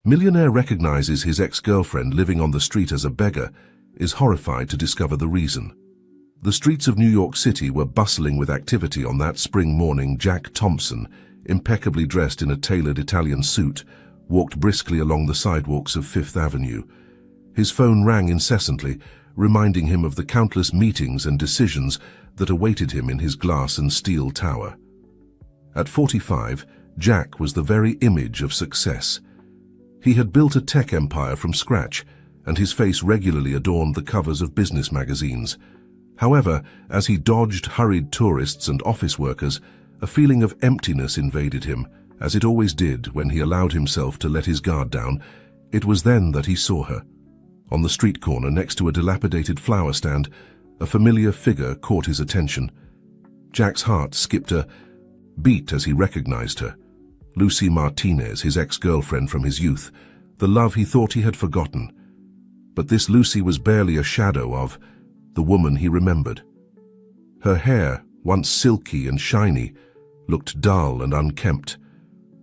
Millionaire recognizes his ex-girlfriend living on the street as a beggar, is horrified to discover the reason. The streets of New York City were bustling with activity on that spring morning. Jack Thompson, impeccably dressed in a tailored Italian suit, walked briskly along the sidewalks of Fifth Avenue. His phone rang incessantly, reminding him of the countless meetings and decisions that awaited him in his glass and steel tower. At 45, Jack was the very image of success. He had built a tech empire from scratch, and his face regularly adorned the covers of business magazines. However, as he dodged hurried tourists and office workers, a feeling of emptiness invaded him, as it always did when he allowed himself to let his guard down. It was then that he saw her. On the street corner next to a dilapidated flower stand, a familiar figure caught his attention. Jack's heart skipped a beat as he recognized her. Lucy Martinez, his ex-girlfriend from his youth, the love he thought he had forgotten. But this Lucy was barely a shadow of the woman he remembered. Her hair, once silky and shiny, looked dull and unkempt.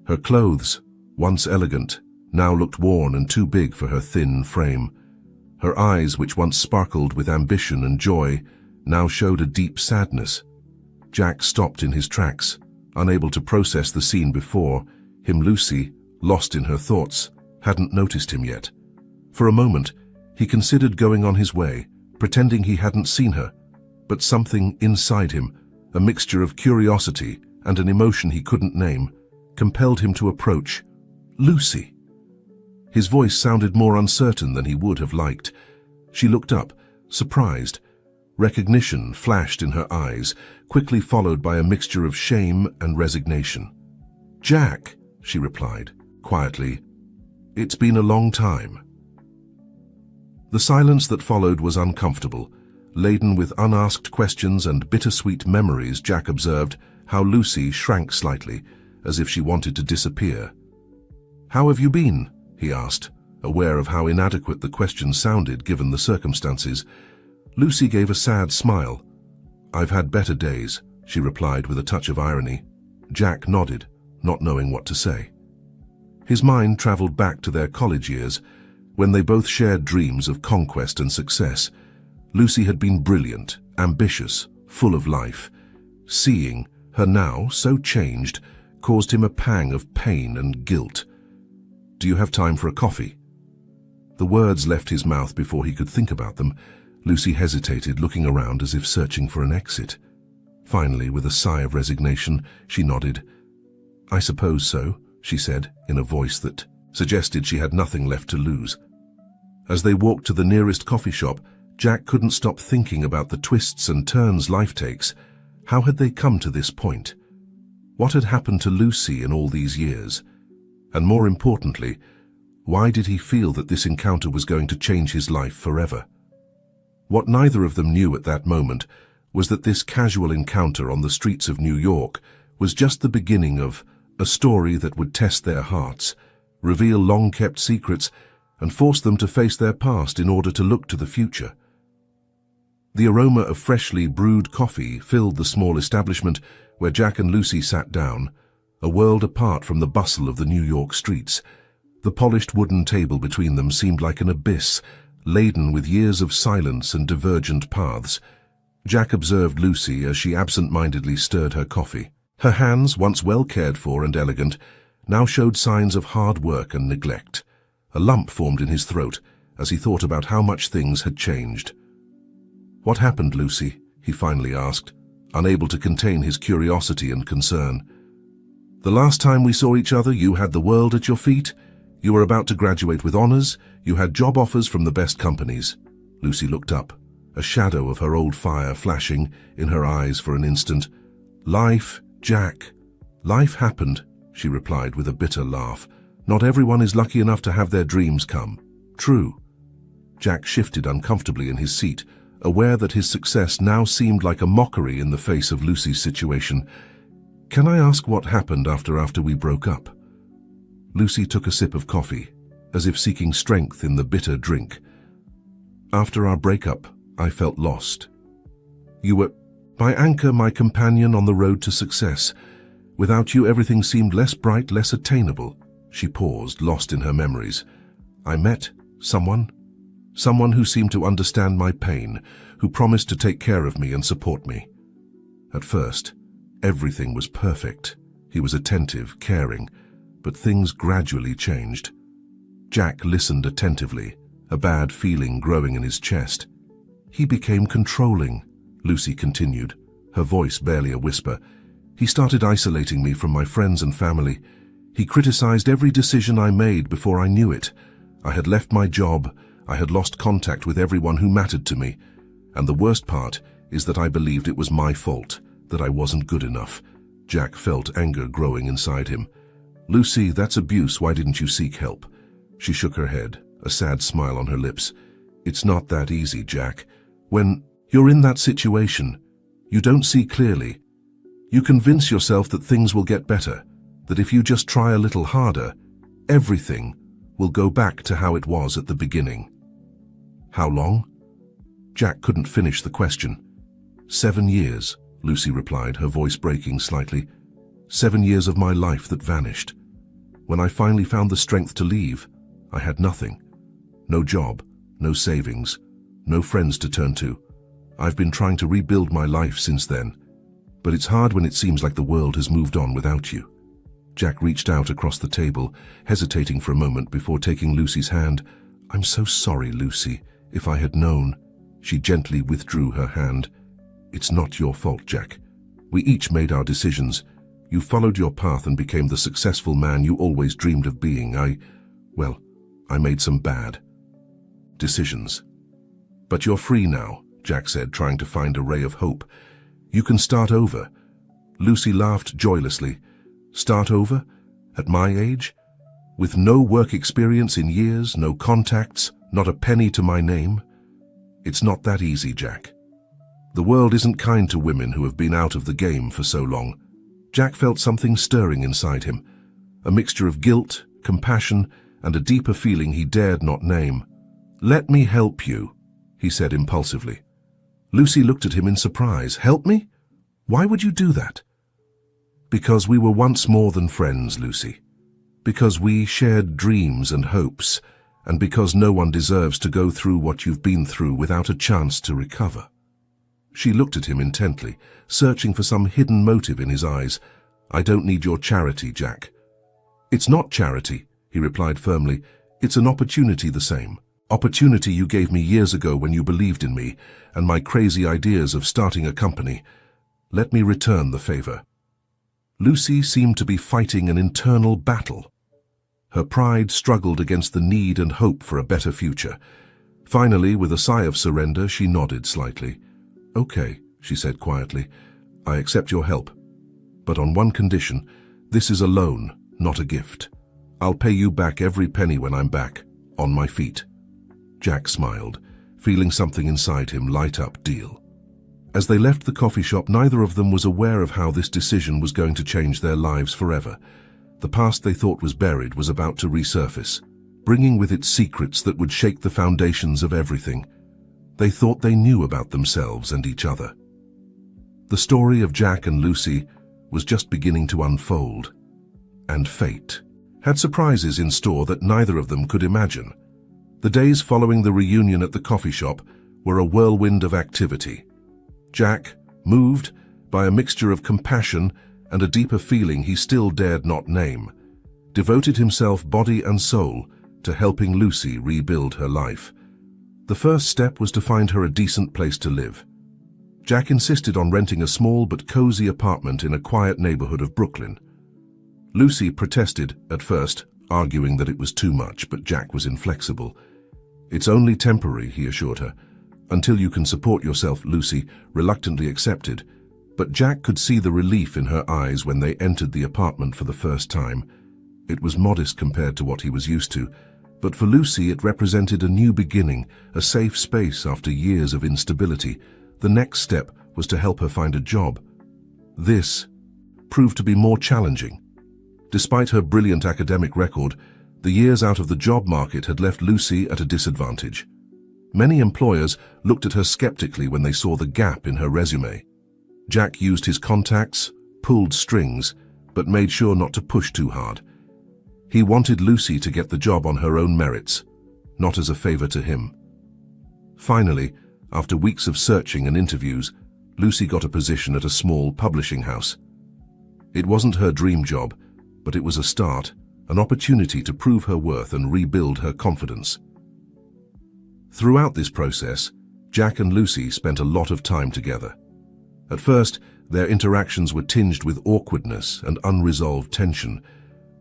Her clothes, once elegant, now looked worn and too big for her thin frame. Her eyes, which once sparkled with ambition and joy, now showed a deep sadness. Jack stopped in his tracks, unable to process the scene before him. Lucy, lost in her thoughts, hadn't noticed him yet. For a moment, he considered going on his way, pretending he hadn't seen her, but something inside him, a mixture of curiosity and an emotion he couldn't name, compelled him to approach. Lucy! His voice sounded more uncertain than he would have liked. She looked up, surprised. Recognition flashed in her eyes, quickly followed by a mixture of shame and resignation. "Jack," she replied, quietly, "it's been a long time." The silence that followed was uncomfortable, laden with unasked questions and bittersweet memories. Jack observed how Lucy shrank slightly, as if she wanted to disappear. "How have you been?" he asked, aware of how inadequate the question sounded given the circumstances. Lucy gave a sad smile. "I've had better days," she replied with a touch of irony. Jack nodded, not knowing what to say. His mind traveled back to their college years, when they both shared dreams of conquest and success. Lucy had been brilliant, ambitious, full of life. Seeing her now so changed caused him a pang of pain and guilt. "Do you have time for a coffee?" The words left his mouth before he could think about them. Lucy hesitated, looking around as if searching for an exit. Finally, with a sigh of resignation, she nodded. "I suppose so," she said, in a voice that suggested she had nothing left to lose. As they walked to the nearest coffee shop, Jack couldn't stop thinking about the twists and turns life takes. How had they come to this point? What had happened to Lucy in all these years? And more importantly, why did he feel that this encounter was going to change his life forever? What neither of them knew at that moment was that this casual encounter on the streets of New York was just the beginning of a story that would test their hearts, reveal long-kept secrets, and force them to face their past in order to look to the future. The aroma of freshly brewed coffee filled the small establishment where Jack and Lucy sat down, a world apart from the bustle of the New York streets. The polished wooden table between them seemed like an abyss, laden with years of silence and divergent paths. Jack observed Lucy as she absent-mindedly stirred her coffee. Her hands, once well cared for and elegant, now showed signs of hard work and neglect. A lump formed in his throat as he thought about how much things had changed. "What happened, Lucy?" he finally asked, unable to contain his curiosity and concern. "The last time we saw each other, you had the world at your feet. You were about to graduate with honors. You had job offers from the best companies." Lucy looked up, a shadow of her old fire flashing in her eyes for an instant. "Life, Jack. Life happened," she replied with a bitter laugh. "Not everyone is lucky enough to have their dreams come." "True." Jack shifted uncomfortably in his seat, aware that his success now seemed like a mockery in the face of Lucy's situation. "Can I ask what happened after we broke up?" Lucy took a sip of coffee, as if seeking strength in the bitter drink. "After our breakup, I felt lost. You were my anchor, my companion on the road to success. Without you, everything seemed less bright, less attainable." She paused, lost in her memories. I met someone who seemed to understand my pain, who promised to take care of me and support me. At first, everything was perfect. He was attentive, caring, but things gradually changed. Jack listened attentively, a bad feeling growing in his chest. He became controlling, Lucy continued, her voice barely a whisper. He started isolating me from my friends and family. He criticized every decision I made before I knew it. I had left my job. I had lost contact with everyone who mattered to me. And the worst part is that I believed it was my fault, that I wasn't good enough. Jack felt anger growing inside him. Lucy, that's abuse. Why didn't you seek help? She shook her head, a sad smile on her lips. It's not that easy, Jack. When you're in that situation, you don't see clearly. You convince yourself that things will get better, that if you just try a little harder, everything will go back to how it was at the beginning. How long? Jack couldn't finish the question. 7 years, Lucy replied, her voice breaking slightly. 7 years of my life that vanished. When I finally found the strength to leave, I had nothing. No job, no savings, no friends to turn to. I've been trying to rebuild my life since then, but it's hard when it seems like the world has moved on without you. Jack reached out across the table, hesitating for a moment before taking Lucy's hand. I'm so sorry, Lucy. If I had known. She gently withdrew her hand. It's not your fault, Jack. We each made our decisions. You followed your path and became the successful man you always dreamed of being. I made some bad decisions. But you're free now, Jack said, trying to find a ray of hope. You can start over. Lucy laughed joylessly. Start over? At my age? With no work experience in years, no contacts, not a penny to my name? It's not that easy, Jack. The world isn't kind to women who have been out of the game for so long. Jack felt something stirring inside him, a mixture of guilt, compassion, and a deeper feeling he dared not name. Let me help you, he said impulsively. Lucy looked at him in surprise. Help me? Why would you do that? Because we were once more than friends, Lucy. Because we shared dreams and hopes, and because no one deserves to go through what you've been through without a chance to recover. She looked at him intently, searching for some hidden motive in his eyes. I don't need your charity, Jack. It's not charity, he replied firmly. It's an opportunity the same. Opportunity you gave me years ago when you believed in me and my crazy ideas of starting a company. Let me return the favor. Lucy seemed to be fighting an internal battle. Her pride struggled against the need and hope for a better future. Finally, with a sigh of surrender, she nodded slightly. Okay, she said quietly. I accept your help. But on one condition. This is a loan, not a gift. I'll pay you back every penny when I'm back, on my feet. Jack smiled, feeling something inside him light up. Deal. As they left the coffee shop, neither of them was aware of how this decision was going to change their lives forever. The past they thought was buried was about to resurface, bringing with it secrets that would shake the foundations of everything. They thought they knew about themselves and each other. The story of Jack and Lucy was just beginning to unfold, and fate had surprises in store that neither of them could imagine. The days following the reunion at the coffee shop were a whirlwind of activity. Jack, moved by a mixture of compassion and a deeper feeling he still dared not name, devoted himself body and soul to helping Lucy rebuild her life. The first step was to find her a decent place to live. Jack insisted on renting a small but cozy apartment in a quiet neighborhood of Brooklyn. Lucy protested at first, arguing that it was too much, but Jack was inflexible. It's only temporary, he assured her. Until you can support yourself, Lucy reluctantly accepted, but Jack could see the relief in her eyes when they entered the apartment for the first time. It was modest compared to what he was used to, but for Lucy it represented a new beginning, a safe space after years of instability. The next step was to help her find a job. This proved to be more challenging. Despite her brilliant academic record, the years out of the job market had left Lucy at a disadvantage. Many employers looked at her skeptically when they saw the gap in her resume. Jack used his contacts, pulled strings, but made sure not to push too hard. He wanted Lucy to get the job on her own merits, not as a favor to him. Finally, after weeks of searching and interviews, Lucy got a position at a small publishing house. It wasn't her dream job, but it was a start, an opportunity to prove her worth and rebuild her confidence. Throughout this process, Jack and Lucy spent a lot of time together. At first, their interactions were tinged with awkwardness and unresolved tension.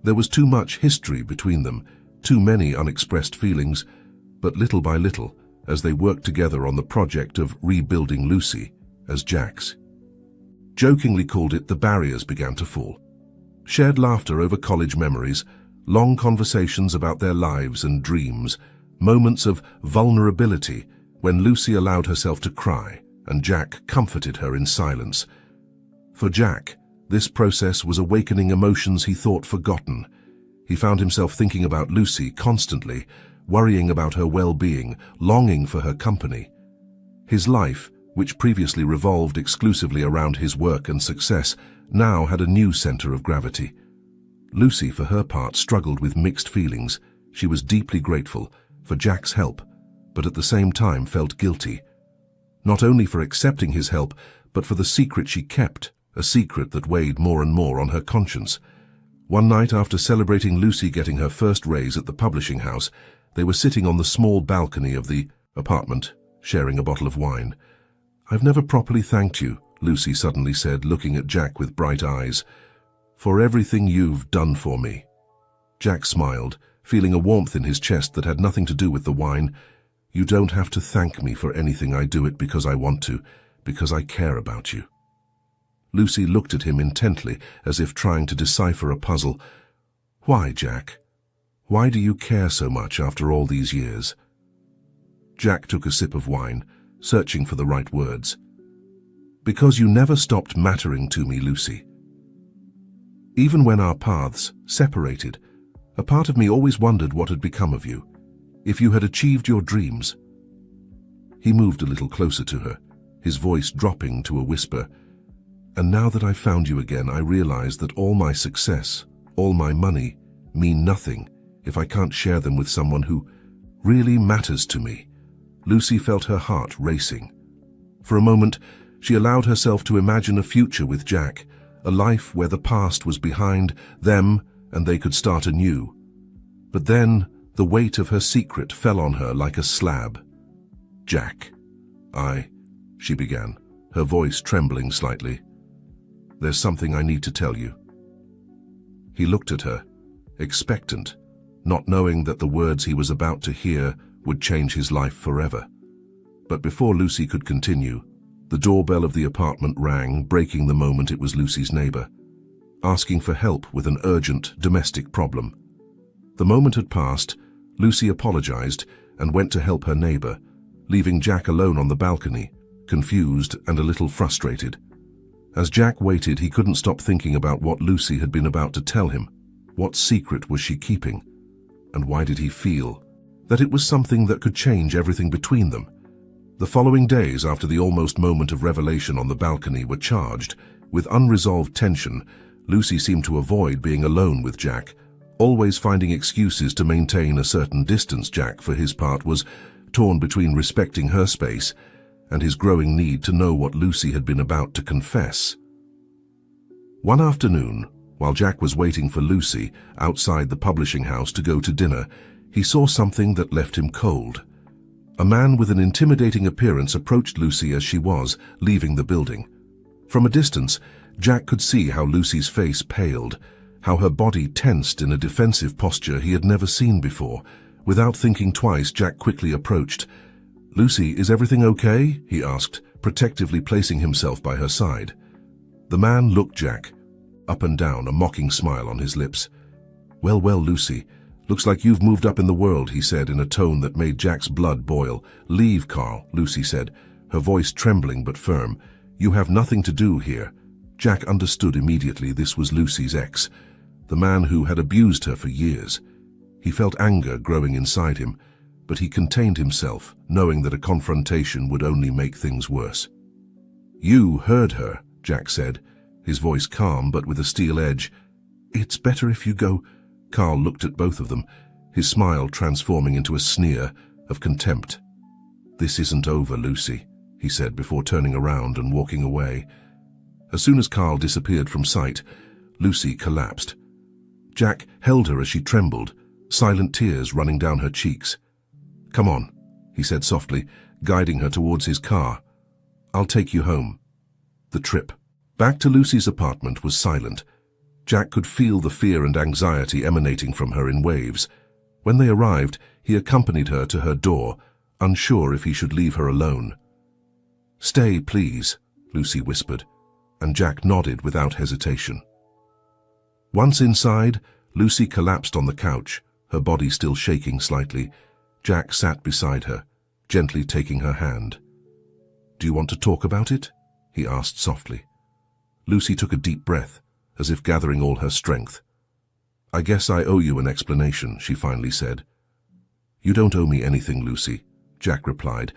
There was too much history between them, too many unexpressed feelings, but little by little, as they worked together on the project of rebuilding Lucy as Jack's jokingly called it, the barriers began to fall. Shared laughter over college memories, long conversations about their lives and dreams, moments of vulnerability when Lucy allowed herself to cry and Jack comforted her in silence. For Jack, this process was awakening emotions he thought forgotten. He found himself thinking about Lucy constantly, worrying about her well-being, longing for her company. His life, which previously revolved exclusively around his work and success, now had a new center of gravity. Lucy, for her part, struggled with mixed feelings. She was deeply grateful for Jack's help, but at the same time felt guilty. Not only for accepting his help, but for the secret she kept, a secret that weighed more and more on her conscience. One night, after celebrating Lucy getting her first raise at the publishing house, they were sitting on the small balcony of the apartment, sharing a bottle of wine. "I've never properly thanked you," Lucy suddenly said, looking at Jack with bright eyes, "for everything you've done for me." Jack smiled, feeling a warmth in his chest that had nothing to do with the wine. "You don't have to thank me for anything. I do it because I want to, because I care about you." Lucy looked at him intently, as if trying to decipher a puzzle. "Why, Jack? Why do you care so much after all these years?" Jack took a sip of wine, searching for the right words. "Because you never stopped mattering to me, Lucy. Even when our paths separated, a part of me always wondered what had become of you, if you had achieved your dreams." He moved a little closer to her, his voice dropping to a whisper. "And now that I've found you again, I realize that all my success, all my money, mean nothing if I can't share them with someone who really matters to me." Lucy felt her heart racing. For a moment, she allowed herself to imagine a future with Jack, a life where the past was behind them and they could start anew. But then, the weight of her secret fell on her like a slab. "Jack, she began, her voice trembling slightly. "There's something I need to tell you." He looked at her, expectant, not knowing that the words he was about to hear would change his life forever. But before Lucy could continue, the doorbell of the apartment rang, breaking the moment. It was Lucy's neighbor, asking for help with an urgent domestic problem. The moment had passed. Lucy apologized and went to help her neighbor, leaving Jack alone on the balcony, confused and a little frustrated. As Jack waited, he couldn't stop thinking about what Lucy had been about to tell him. What secret was she keeping? And why did he feel that it was something that could change everything between them? The following days after the almost moment of revelation on the balcony were charged with unresolved tension. Lucy seemed to avoid being alone with Jack, always finding excuses to maintain a certain distance. Jack, for his part, was torn between respecting her space and his growing need to know what Lucy had been about to confess. One afternoon, while Jack was waiting for Lucy outside the publishing house to go to dinner, he saw something that left him cold. A man with an intimidating appearance approached Lucy as she was leaving the building. From a distance, Jack could see how Lucy's face paled, how her body tensed in a defensive posture he had never seen before. Without thinking twice, Jack quickly approached. "Lucy, is everything okay?" he asked, protectively placing himself by her side. The man looked Jack up and down, a mocking smile on his lips. Well, Lucy, looks like you've moved up in the world," he said in a tone that made Jack's blood boil. "Leave, Carl," Lucy said, her voice trembling but firm. "You have nothing to do here." Jack understood immediately this was Lucy's ex, the man who had abused her for years. He felt anger growing inside him, but he contained himself, knowing that a confrontation would only make things worse. "You heard her," Jack said, his voice calm but with a steel edge. "It's better if you go. Carl looked at both of them, his smile transforming into a sneer of contempt. "This isn't over, Lucy," he said before turning around and walking away. As soon as Carl disappeared from sight, Lucy collapsed. Jack held her as she trembled, silent tears running down her cheeks. "Come on," he said softly, guiding her towards his car. "I'll take you home." The trip back to Lucy's apartment was silent. Jack could feel the fear and anxiety emanating from her in waves. When they arrived, he accompanied her to her door, unsure if he should leave her alone. "Stay, please," Lucy whispered, and Jack nodded without hesitation. Once inside, Lucy collapsed on the couch, her body still shaking slightly. Jack sat beside her, gently taking her hand. "Do you want to talk about it?" he asked softly. Lucy took a deep breath, as if gathering all her strength. "I guess I owe you an explanation," she finally said. "You don't owe me anything, Lucy," Jack replied,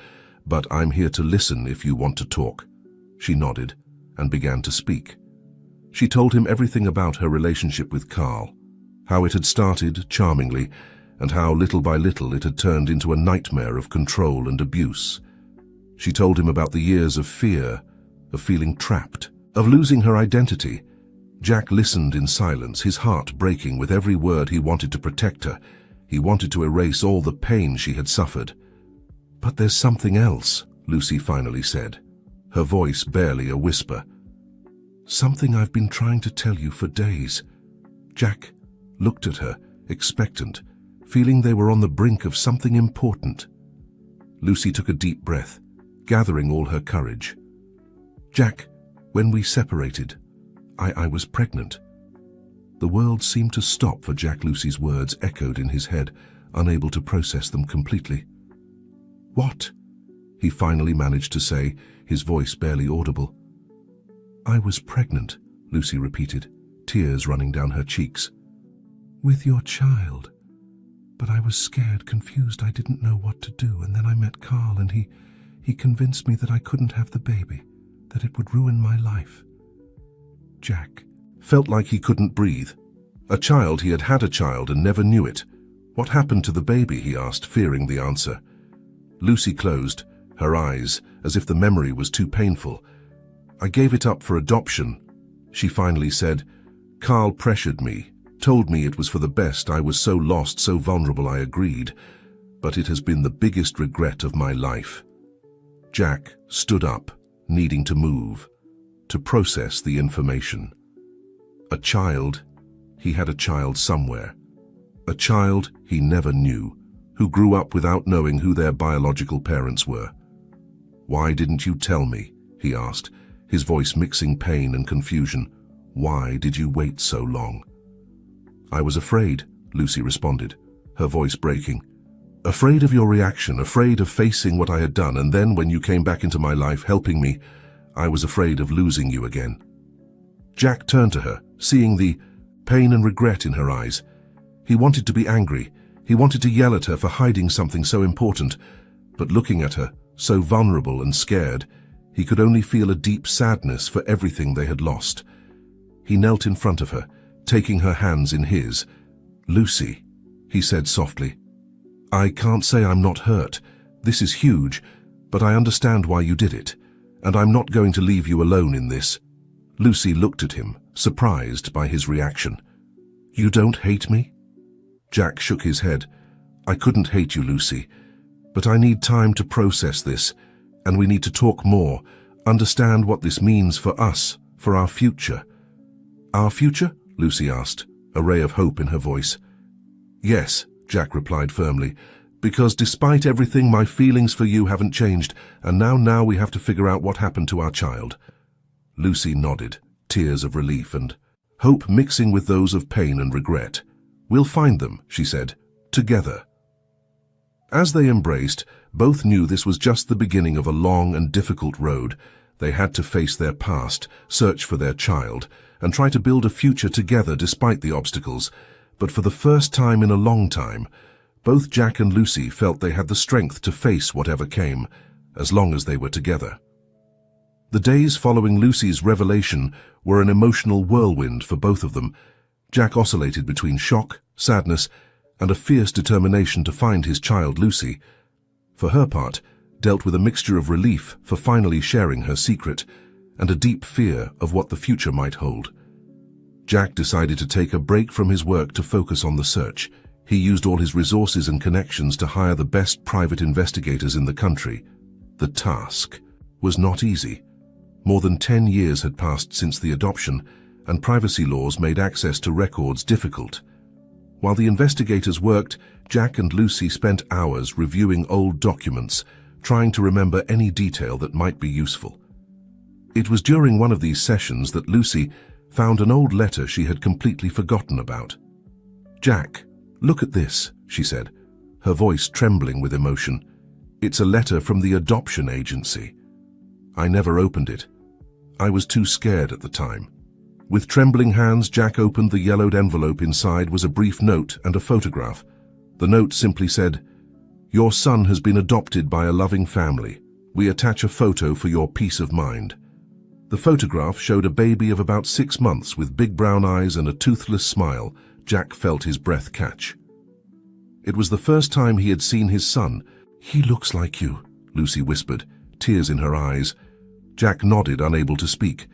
"but I'm here to listen if you want to talk." She nodded and began to speak. She told him everything about her relationship with Carl, how it had started charmingly, and how little by little it had turned into a nightmare of control and abuse. She told him about the years of fear, of feeling trapped, of losing her identity. Jack listened in silence, his heart breaking with every word. He wanted to protect her. He wanted to erase all the pain she had suffered. "But there's something else," Lucy finally said, her voice barely a whisper. "Something I've been trying to tell you for days." Jack looked at her, expectant, feeling they were on the brink of something important. Lucy took a deep breath, gathering all her courage. "Jack, when we separated, I was pregnant." The world seemed to stop for Jack. Lucy's words echoed in his head, unable to process them completely. "What?" he finally managed to say, his voice barely audible. "I was pregnant," Lucy repeated, tears running down her cheeks. "With your child. But I was scared, confused, I didn't know what to do, and then I met Carl and he convinced me that I couldn't have the baby, that it would ruin my life." Jack felt like he couldn't breathe. A child, he had had a child and never knew it. What happened to the baby, he asked, fearing the answer. Lucy closed her eyes as if the memory was too painful. "I gave it up for adoption," she finally said. "Carl pressured me, told me it was for the best. I was so lost, so vulnerable, I agreed. But it has been the biggest regret of my life." Jack stood up, needing to move, to process the information. A child, he had a child somewhere. A child he never knew, who grew up without knowing who their biological parents were. "Why didn't you tell me?" he asked, his voice mixing pain and confusion. "Why did you wait so long?" "I was afraid," Lucy responded, her voice breaking. "Afraid of your reaction, afraid of facing what I had done, and then when you came back into my life helping me, I was afraid of losing you again." Jack turned to her, seeing the pain and regret in her eyes. He wanted to be angry. He wanted to yell at her for hiding something so important, but looking at her, so vulnerable and scared, he could only feel a deep sadness for everything they had lost. He knelt in front of her, taking her hands in his. "Lucy," he said softly, "I can't say I'm not hurt. This is huge, but I understand why you did it, and I'm not going to leave you alone in this." Lucy looked at him, surprised by his reaction. "You don't hate me?" Jack shook his head. "I couldn't hate you, Lucy, but I need time to process this, and we need to talk more, understand what this means for us, for our future." "Our future?" Lucy asked, a ray of hope in her voice. "Yes," Jack replied firmly, "because despite everything, my feelings for you haven't changed, and now we have to figure out what happened to our child." Lucy nodded, tears of relief and hope mixing with those of pain and regret. "We'll find them," she said, "together." As they embraced, both knew this was just the beginning of a long and difficult road. They had to face their past, search for their child, and try to build a future together despite the obstacles. But for the first time in a long time, both Jack and Lucy felt they had the strength to face whatever came, as long as they were together. The days following Lucy's revelation were an emotional whirlwind for both of them. Jack oscillated between shock sadness, and a fierce determination to find his child Lucy. For her part, dealt with a mixture of relief for finally sharing her secret and a deep fear of what the future might hold. Jack decided to take a break from his work to focus on the search. He used all his resources and connections to hire the best private investigators in the country. The task was not easy. More than 10 years had passed since the adoption, and privacy laws made access to records difficult. While the investigators worked, Jack and Lucy spent hours reviewing old documents, trying to remember any detail that might be useful. It was during one of these sessions that Lucy found an old letter she had completely forgotten about. "Jack, look at this," she said, her voice trembling with emotion. "It's a letter from the adoption agency. I never opened it. I was too scared at the time." With trembling hands, Jack opened the yellowed envelope. Inside was a brief note and a photograph. The note simply said, "Your son has been adopted by a loving family. We attach a photo for your peace of mind." The photograph showed a baby of about 6 months with big brown eyes and a toothless smile. Jack felt his breath catch. It was the first time he had seen his son. "He looks like you," Lucy whispered, tears in her eyes. Jack nodded, unable to speak.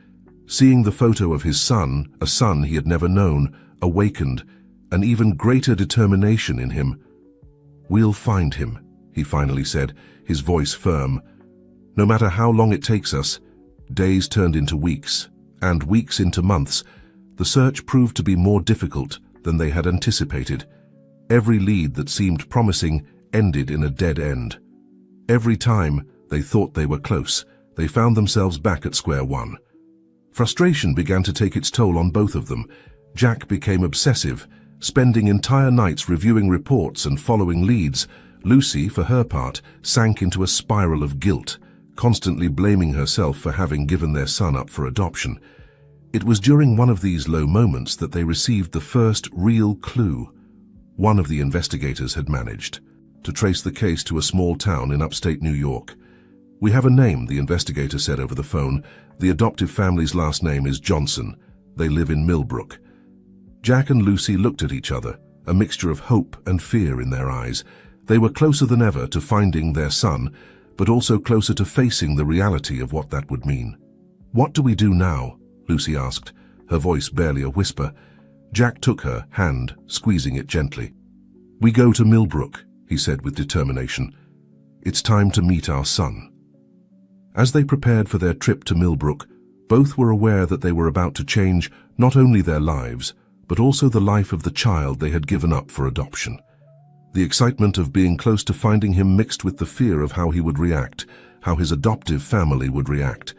Seeing the photo of his son, a son he had never known, awakened an even greater determination in him. "We'll find him," he finally said, his voice firm. "No matter how long it takes us." Days turned into weeks, and weeks into months. The search proved to be more difficult than they had anticipated. Every lead that seemed promising ended in a dead end. Every time they thought they were close, they found themselves back at square one. Frustration began to take its toll on both of them. Jack became obsessive, spending entire nights reviewing reports and following leads. Lucy, for her part, sank into a spiral of guilt, constantly blaming herself for having given their son up for adoption. It was during one of these low moments that they received the first real clue. One of the investigators had managed to trace the case to a small town in upstate New York. "We have a name," the investigator said over the phone. "The adoptive family's last name is Johnson. They live in Millbrook." Jack and Lucy looked at each other, a mixture of hope and fear in their eyes. They were closer than ever to finding their son, but also closer to facing the reality of what that would mean. "What do we do now?" Lucy asked, her voice barely a whisper. Jack took her hand, squeezing it gently. "We go to Millbrook," he said with determination. "It's time to meet our son." As they prepared for their trip to Millbrook, both were aware that they were about to change not only their lives, but also the life of the child they had given up for adoption. The excitement of being close to finding him mixed with the fear of how he would react, how his adoptive family would react.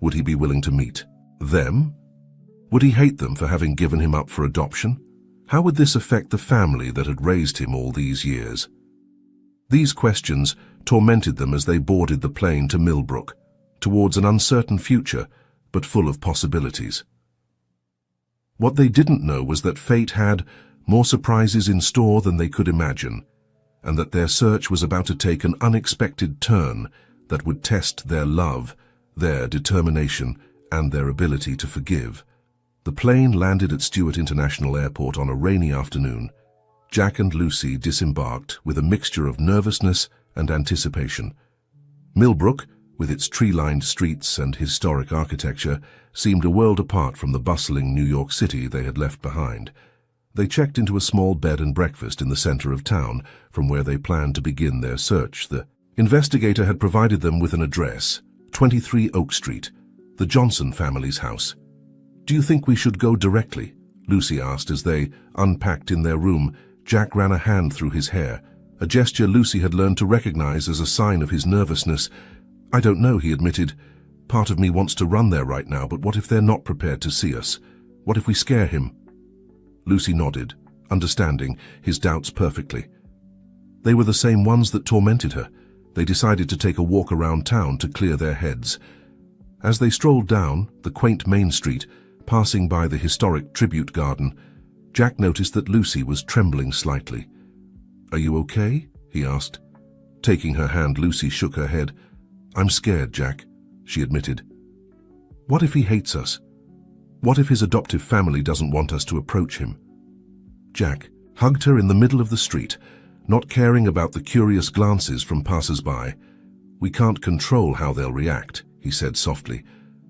Would he be willing to meet them? Would he hate them for having given him up for adoption? How would this affect the family that had raised him all these years? These questions tormented them as they boarded the plane to Millbrook, towards an uncertain future, but full of possibilities. What they didn't know was that fate had more surprises in store than they could imagine, and that their search was about to take an unexpected turn that would test their love, their determination, and their ability to forgive. The plane landed at Stewart International Airport on a rainy afternoon. Jack and Lucy disembarked with a mixture of nervousness and anticipation. Millbrook, with its tree-lined streets and historic architecture, seemed a world apart from the bustling New York City they had left behind. They checked into a small bed and breakfast in the center of town, from where they planned to begin their search. The investigator had provided them with an address, 23 Oak Street, the Johnson family's house. "Do you think we should go directly?" Lucy asked as they unpacked in their room. Jack ran a hand through his hair, a gesture Lucy had learned to recognize as a sign of his nervousness. "I don't know," he admitted. "Part of me wants to run there right now, but what if they're not prepared to see us? What if we scare him?" Lucy nodded, understanding his doubts perfectly. They were the same ones that tormented her. They decided to take a walk around town to clear their heads. As they strolled down the quaint main street, passing by the historic tribute garden, Jack noticed that Lucy was trembling slightly. "Are you okay?" he asked. Taking her hand, Lucy shook her head. "I'm scared, Jack," she admitted. "What if he hates us? What if his adoptive family doesn't want us to approach him?" "Jack, hugged her in the middle of the street, not caring about the curious glances from passers-by. "We can't control how they'll react," he said softly,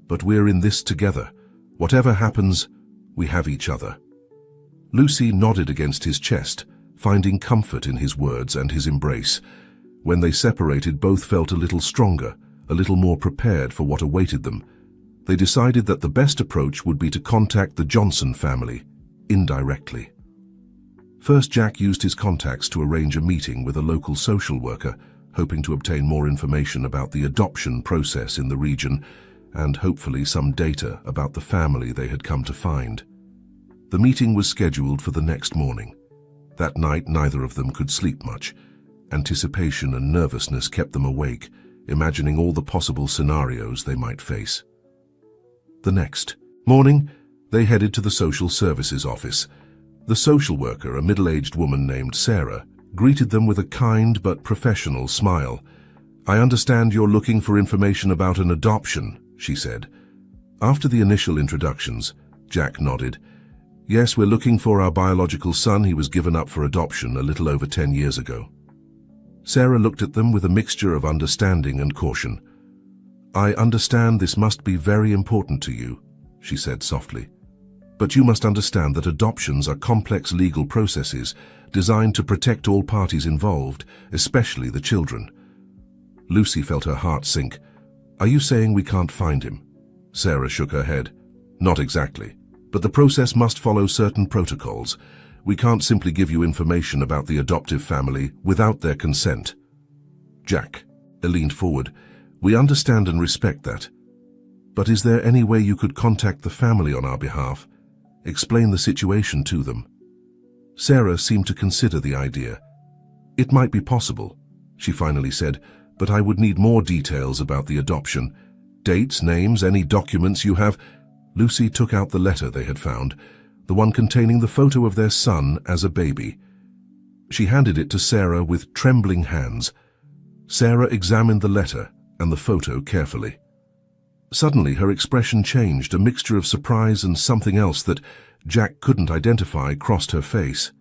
"but we're in this together. Whatever happens, we have each other." Lucy nodded against his chest, finding comfort in his words and his embrace. When they separated, both felt a little stronger, a little more prepared for what awaited them. They decided that the best approach would be to contact the Johnson family, indirectly. First, Jack used his contacts to arrange a meeting with a local social worker, hoping to obtain more information about the adoption process in the region and hopefully some data about the family they had come to find. The meeting was scheduled for the next morning. That night, neither of them could sleep much. Anticipation and nervousness kept them awake, imagining all the possible scenarios they might face. The next morning, they headed to the social services office. The social worker, a middle-aged woman named Sarah, greeted them with a kind but professional smile. "I understand you're looking for information about an adoption," she said. After the initial introductions, Jack nodded. "Yes, we're looking for our biological son. He was given up for adoption a little over 10 years ago." Sarah looked at them with a mixture of understanding and caution. "I understand this must be very important to you," she said softly. "But you must understand that adoptions are complex legal processes designed to protect all parties involved, especially the children." Lucy felt her heart sink. "Are you saying we can't find him?" Sarah shook her head. "Not exactly. But the process must follow certain protocols. We can't simply give you information about the adoptive family without their consent." Jack leaned forward. "We understand and respect that. But is there any way you could contact the family on our behalf? Explain the situation to them?" Sarah seemed to consider the idea. "It might be possible," she finally said, "but I would need more details about the adoption. Dates, names, any documents you have." Lucy took out the letter they had found, the one containing the photo of their son as a baby. She handed it to Sarah with trembling hands. Sarah examined the letter and the photo carefully. Suddenly her expression changed. A mixture of surprise and something else that Jack couldn't identify crossed her face.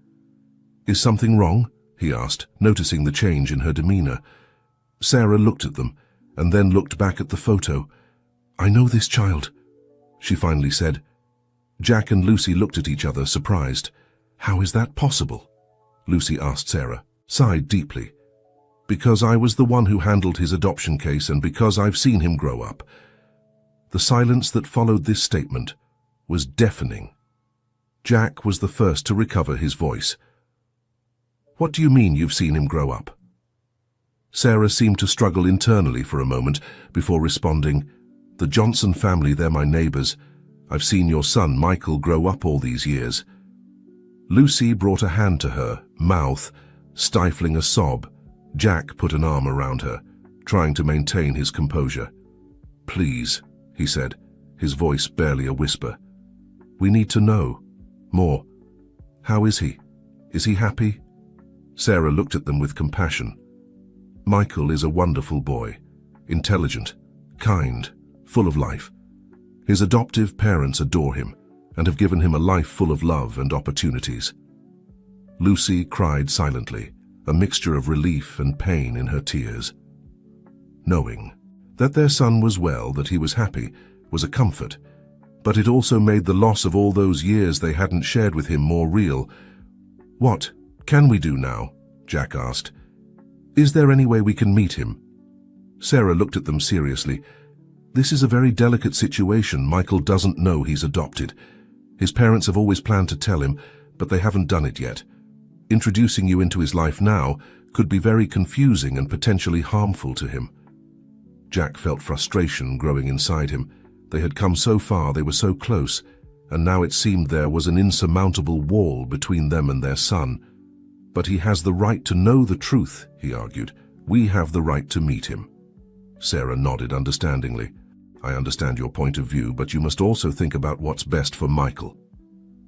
"Is something wrong?" he asked, noticing the change in her demeanor. Sarah looked at them and then looked back at the photo. "I know this child," she finally said. Jack and Lucy looked at each other, surprised. "How is that possible?" Lucy asked Sarah, sighed deeply. "Because I was the one who handled his adoption case and because I've seen him grow up." The silence that followed this statement was deafening. Jack was the first to recover his voice. "What do you mean you've seen him grow up?" Sarah seemed to struggle internally for a moment before responding. "The Johnson family, they're my neighbors. I've seen your son, Michael, grow up all these years." Lucy brought a hand to her mouth, stifling a sob. Jack put an arm around her, trying to maintain his composure. "Please," he said, his voice barely a whisper. "We need to know more. How is he? Is he happy?" Sarah looked at them with compassion. "Michael is a wonderful boy, intelligent, kind, full of life. His adoptive parents adore him and have given him a life full of love and opportunities." Lucy cried silently, a mixture of relief and pain in her tears. Knowing that their son was well, that he was happy, was a comfort, but it also made the loss of all those years they hadn't shared with him more real. "What can we do now?" Jack asked. "Is there any way we can meet him?" Sarah looked at them seriously. "This is a very delicate situation. Michael doesn't know he's adopted. His parents have always planned to tell him, but they haven't done it yet. Introducing you into his life now could be very confusing and potentially harmful to him." Jack felt frustration growing inside him. They had come so far, they were so close, and now it seemed there was an insurmountable wall between them and their son. "But he has the right to know the truth," he argued. "We have the right to meet him." Sarah nodded understandingly. "I understand your point of view, but you must also think about what's best for Michael.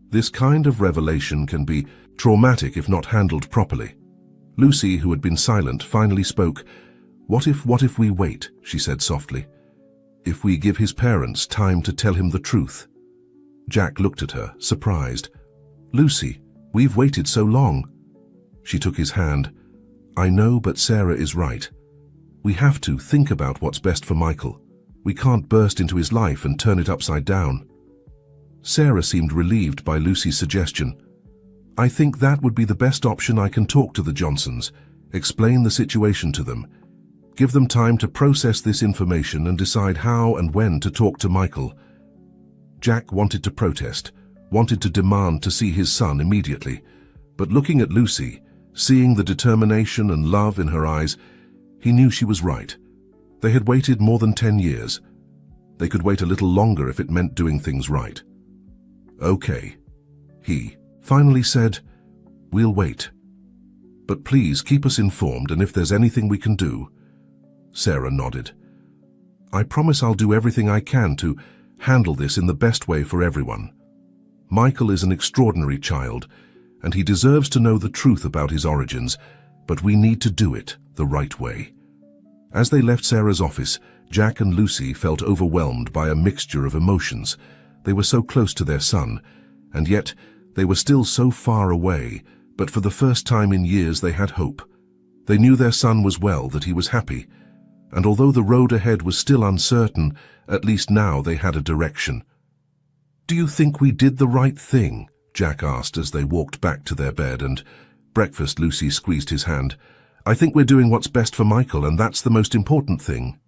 This kind of revelation can be traumatic if not handled properly." Lucy, who had been silent, finally spoke. What if we wait?" she said softly. "If we give his parents time to tell him the truth?" Jack looked at her, surprised. "Lucy, We've waited so long. She took his hand. I know, but Sarah is right. We have to think about what's best for Michael. We can't burst into his life and turn it upside down. Sarah seemed relieved by Lucy's suggestion. I think that would be the best option. I can talk to the Johnsons, explain the situation to them, give them time to process this information and decide how and when to talk to Michael. Jack wanted to protest, wanted to demand to see his son immediately, but looking at Lucy, seeing the determination and love in her eyes, he knew she was right. They had waited more than 10 years. They could wait a little longer if it meant doing things right. Okay, he finally said, we'll wait. But please keep us informed, and if there's anything we can do. Sarah nodded. I promise I'll do everything I can to handle this in the best way for everyone. Michael is an extraordinary child, and he deserves to know the truth about his origins, but we need to do it the right way. As they left Sarah's office, Jack and Lucy felt overwhelmed by a mixture of emotions. They were so close to their son, and yet they were still so far away, but for the first time in years they had hope. They knew their son was well, that he was happy, and although the road ahead was still uncertain, at least now they had a direction. Do you think we did the right thing? Jack asked as they walked back to their bed and breakfast. Lucy squeezed his hand. I think we're doing what's best for Michael, and that's the most important thing.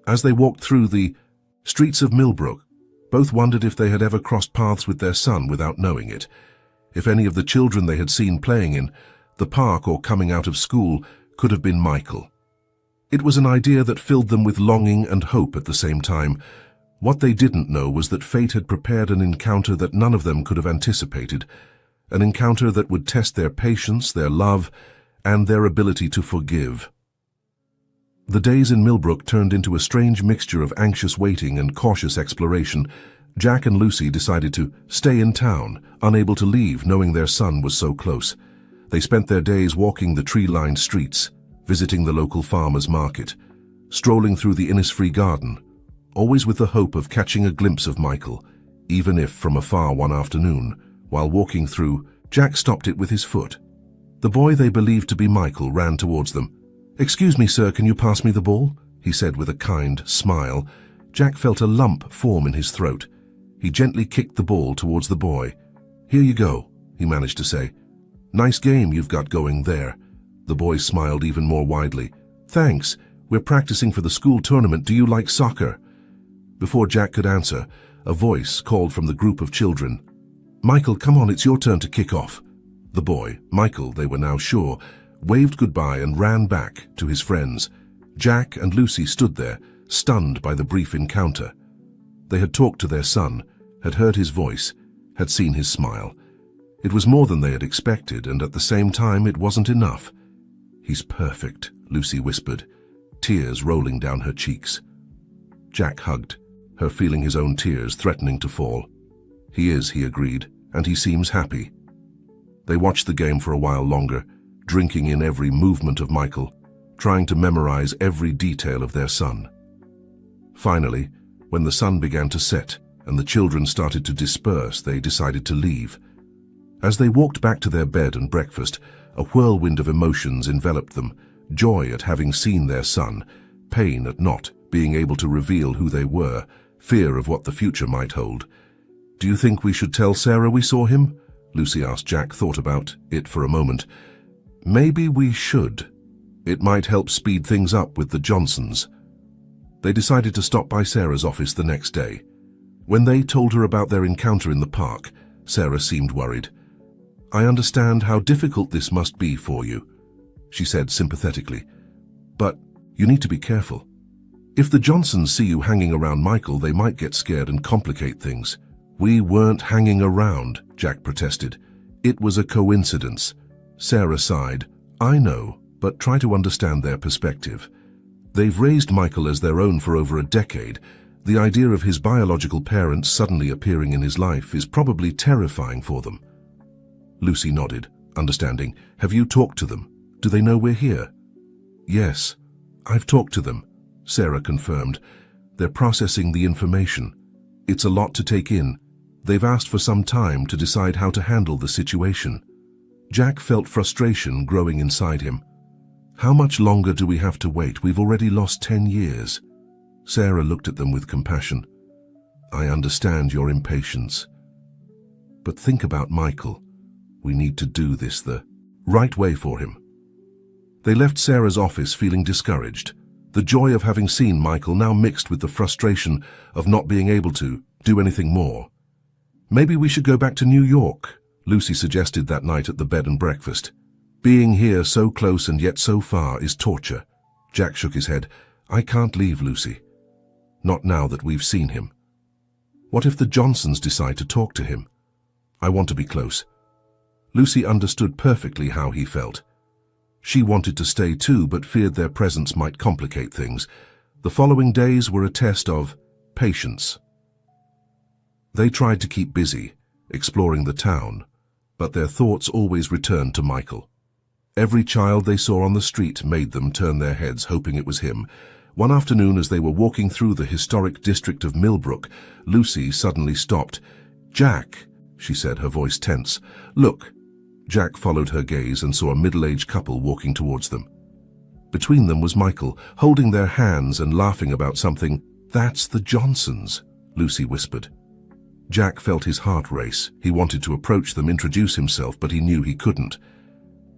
As they walked through the streets of Millbrook, both wondered if they had ever crossed paths with their son without knowing it. If any of the children they had seen playing in the park or coming out of school could have been Michael. It was an idea that filled them with longing and hope at the same time. What they didn't know was that fate had prepared an encounter that none of them could have anticipated, an encounter that would test their patience, their love, and their ability to forgive. The days in Millbrook turned into a strange mixture of anxious waiting and cautious exploration. Jack and Lucy decided to stay in town, unable to leave, knowing their son was so close. They spent their days walking the tree-lined streets, visiting the local farmers' market, strolling through the Innisfree garden, always with the hope of catching a glimpse of Michael, even if from afar. One afternoon, while walking through, Jack stopped it with his foot. The boy they believed to be Michael ran towards them. Excuse me, sir, can you pass me the ball? He said with a kind smile. Jack felt a lump form in his throat. He gently kicked the ball towards the boy. Here you go, he managed to say. Nice game you've got going there. The boy smiled even more widely. Thanks, we're practicing for the school tournament. Do you like soccer? Before Jack could answer, a voice called from the group of children. Michael, come on, it's your turn to kick off. The boy, Michael, they were now sure, waved goodbye and ran back to his friends. Jack and Lucy stood there, stunned by the brief encounter. They had talked to their son, had heard his voice, had seen his smile. It was more than they had expected, and at the same time it wasn't enough. He's perfect, Lucy whispered, tears rolling down her cheeks. Jack hugged her, feeling his own tears threatening to fall. He is, he agreed, and he seems happy. They watched the game for a while longer, drinking in every movement of Michael, trying to memorize every detail of their son. Finally, when the sun began to set and the children started to disperse, they decided to leave. As they walked back to their bed and breakfast, a whirlwind of emotions enveloped them, joy at having seen their son, pain at not being able to reveal who they were, fear of what the future might hold. Do you think we should tell Sarah we saw him? Lucy asked. Jack thought about it for a moment. Maybe we should. It might help speed things up with the Johnsons. They decided to stop by Sarah's office the next day. When they told her about their encounter in the park, Sarah seemed worried. I understand how difficult this must be for you, she said sympathetically. But you need to be careful. If the Johnsons see you hanging around Michael, they might get scared and complicate things. We weren't hanging around, Jack protested. It was a coincidence. Sarah sighed. I know, but try to understand their perspective. They've raised Michael as their own for over a decade. The idea of his biological parents suddenly appearing in his life is probably terrifying for them. Lucy nodded, understanding. Have you talked to them? Do they know we're here? Yes, I've talked to them, Sarah confirmed. They're processing the information. It's a lot to take in. They've asked for some time to decide how to handle the situation. Jack felt frustration growing inside him. How much longer do we have to wait? We've already lost 10 years. Sarah looked at them with compassion. I understand your impatience. But think about Michael. We need to do this the right way for him. They left Sarah's office feeling discouraged, the joy of having seen Michael now mixed with the frustration of not being able to do anything more. Maybe we should go back to New York, Lucy suggested that night at the bed and breakfast. Being here so close and yet so far is torture. Jack shook his head. I can't leave, Lucy. Not now that we've seen him. What if the Johnsons decide to talk to him? I want to be close. Lucy understood perfectly how he felt. She wanted to stay too, but feared their presence might complicate things. The following days were a test of patience. They tried to keep busy, exploring the town, but their thoughts always returned to Michael. Every child they saw on the street made them turn their heads, hoping it was him. One afternoon, as they were walking through the historic district of Millbrook, Lucy suddenly stopped. Jack, she said, her voice tense. Look. Jack followed her gaze and saw a middle-aged couple walking towards them. Between them was Michael, holding their hands and laughing about something. That's the Johnsons, Lucy whispered. Jack felt his heart race. He wanted to approach them, introduce himself, but he knew he couldn't.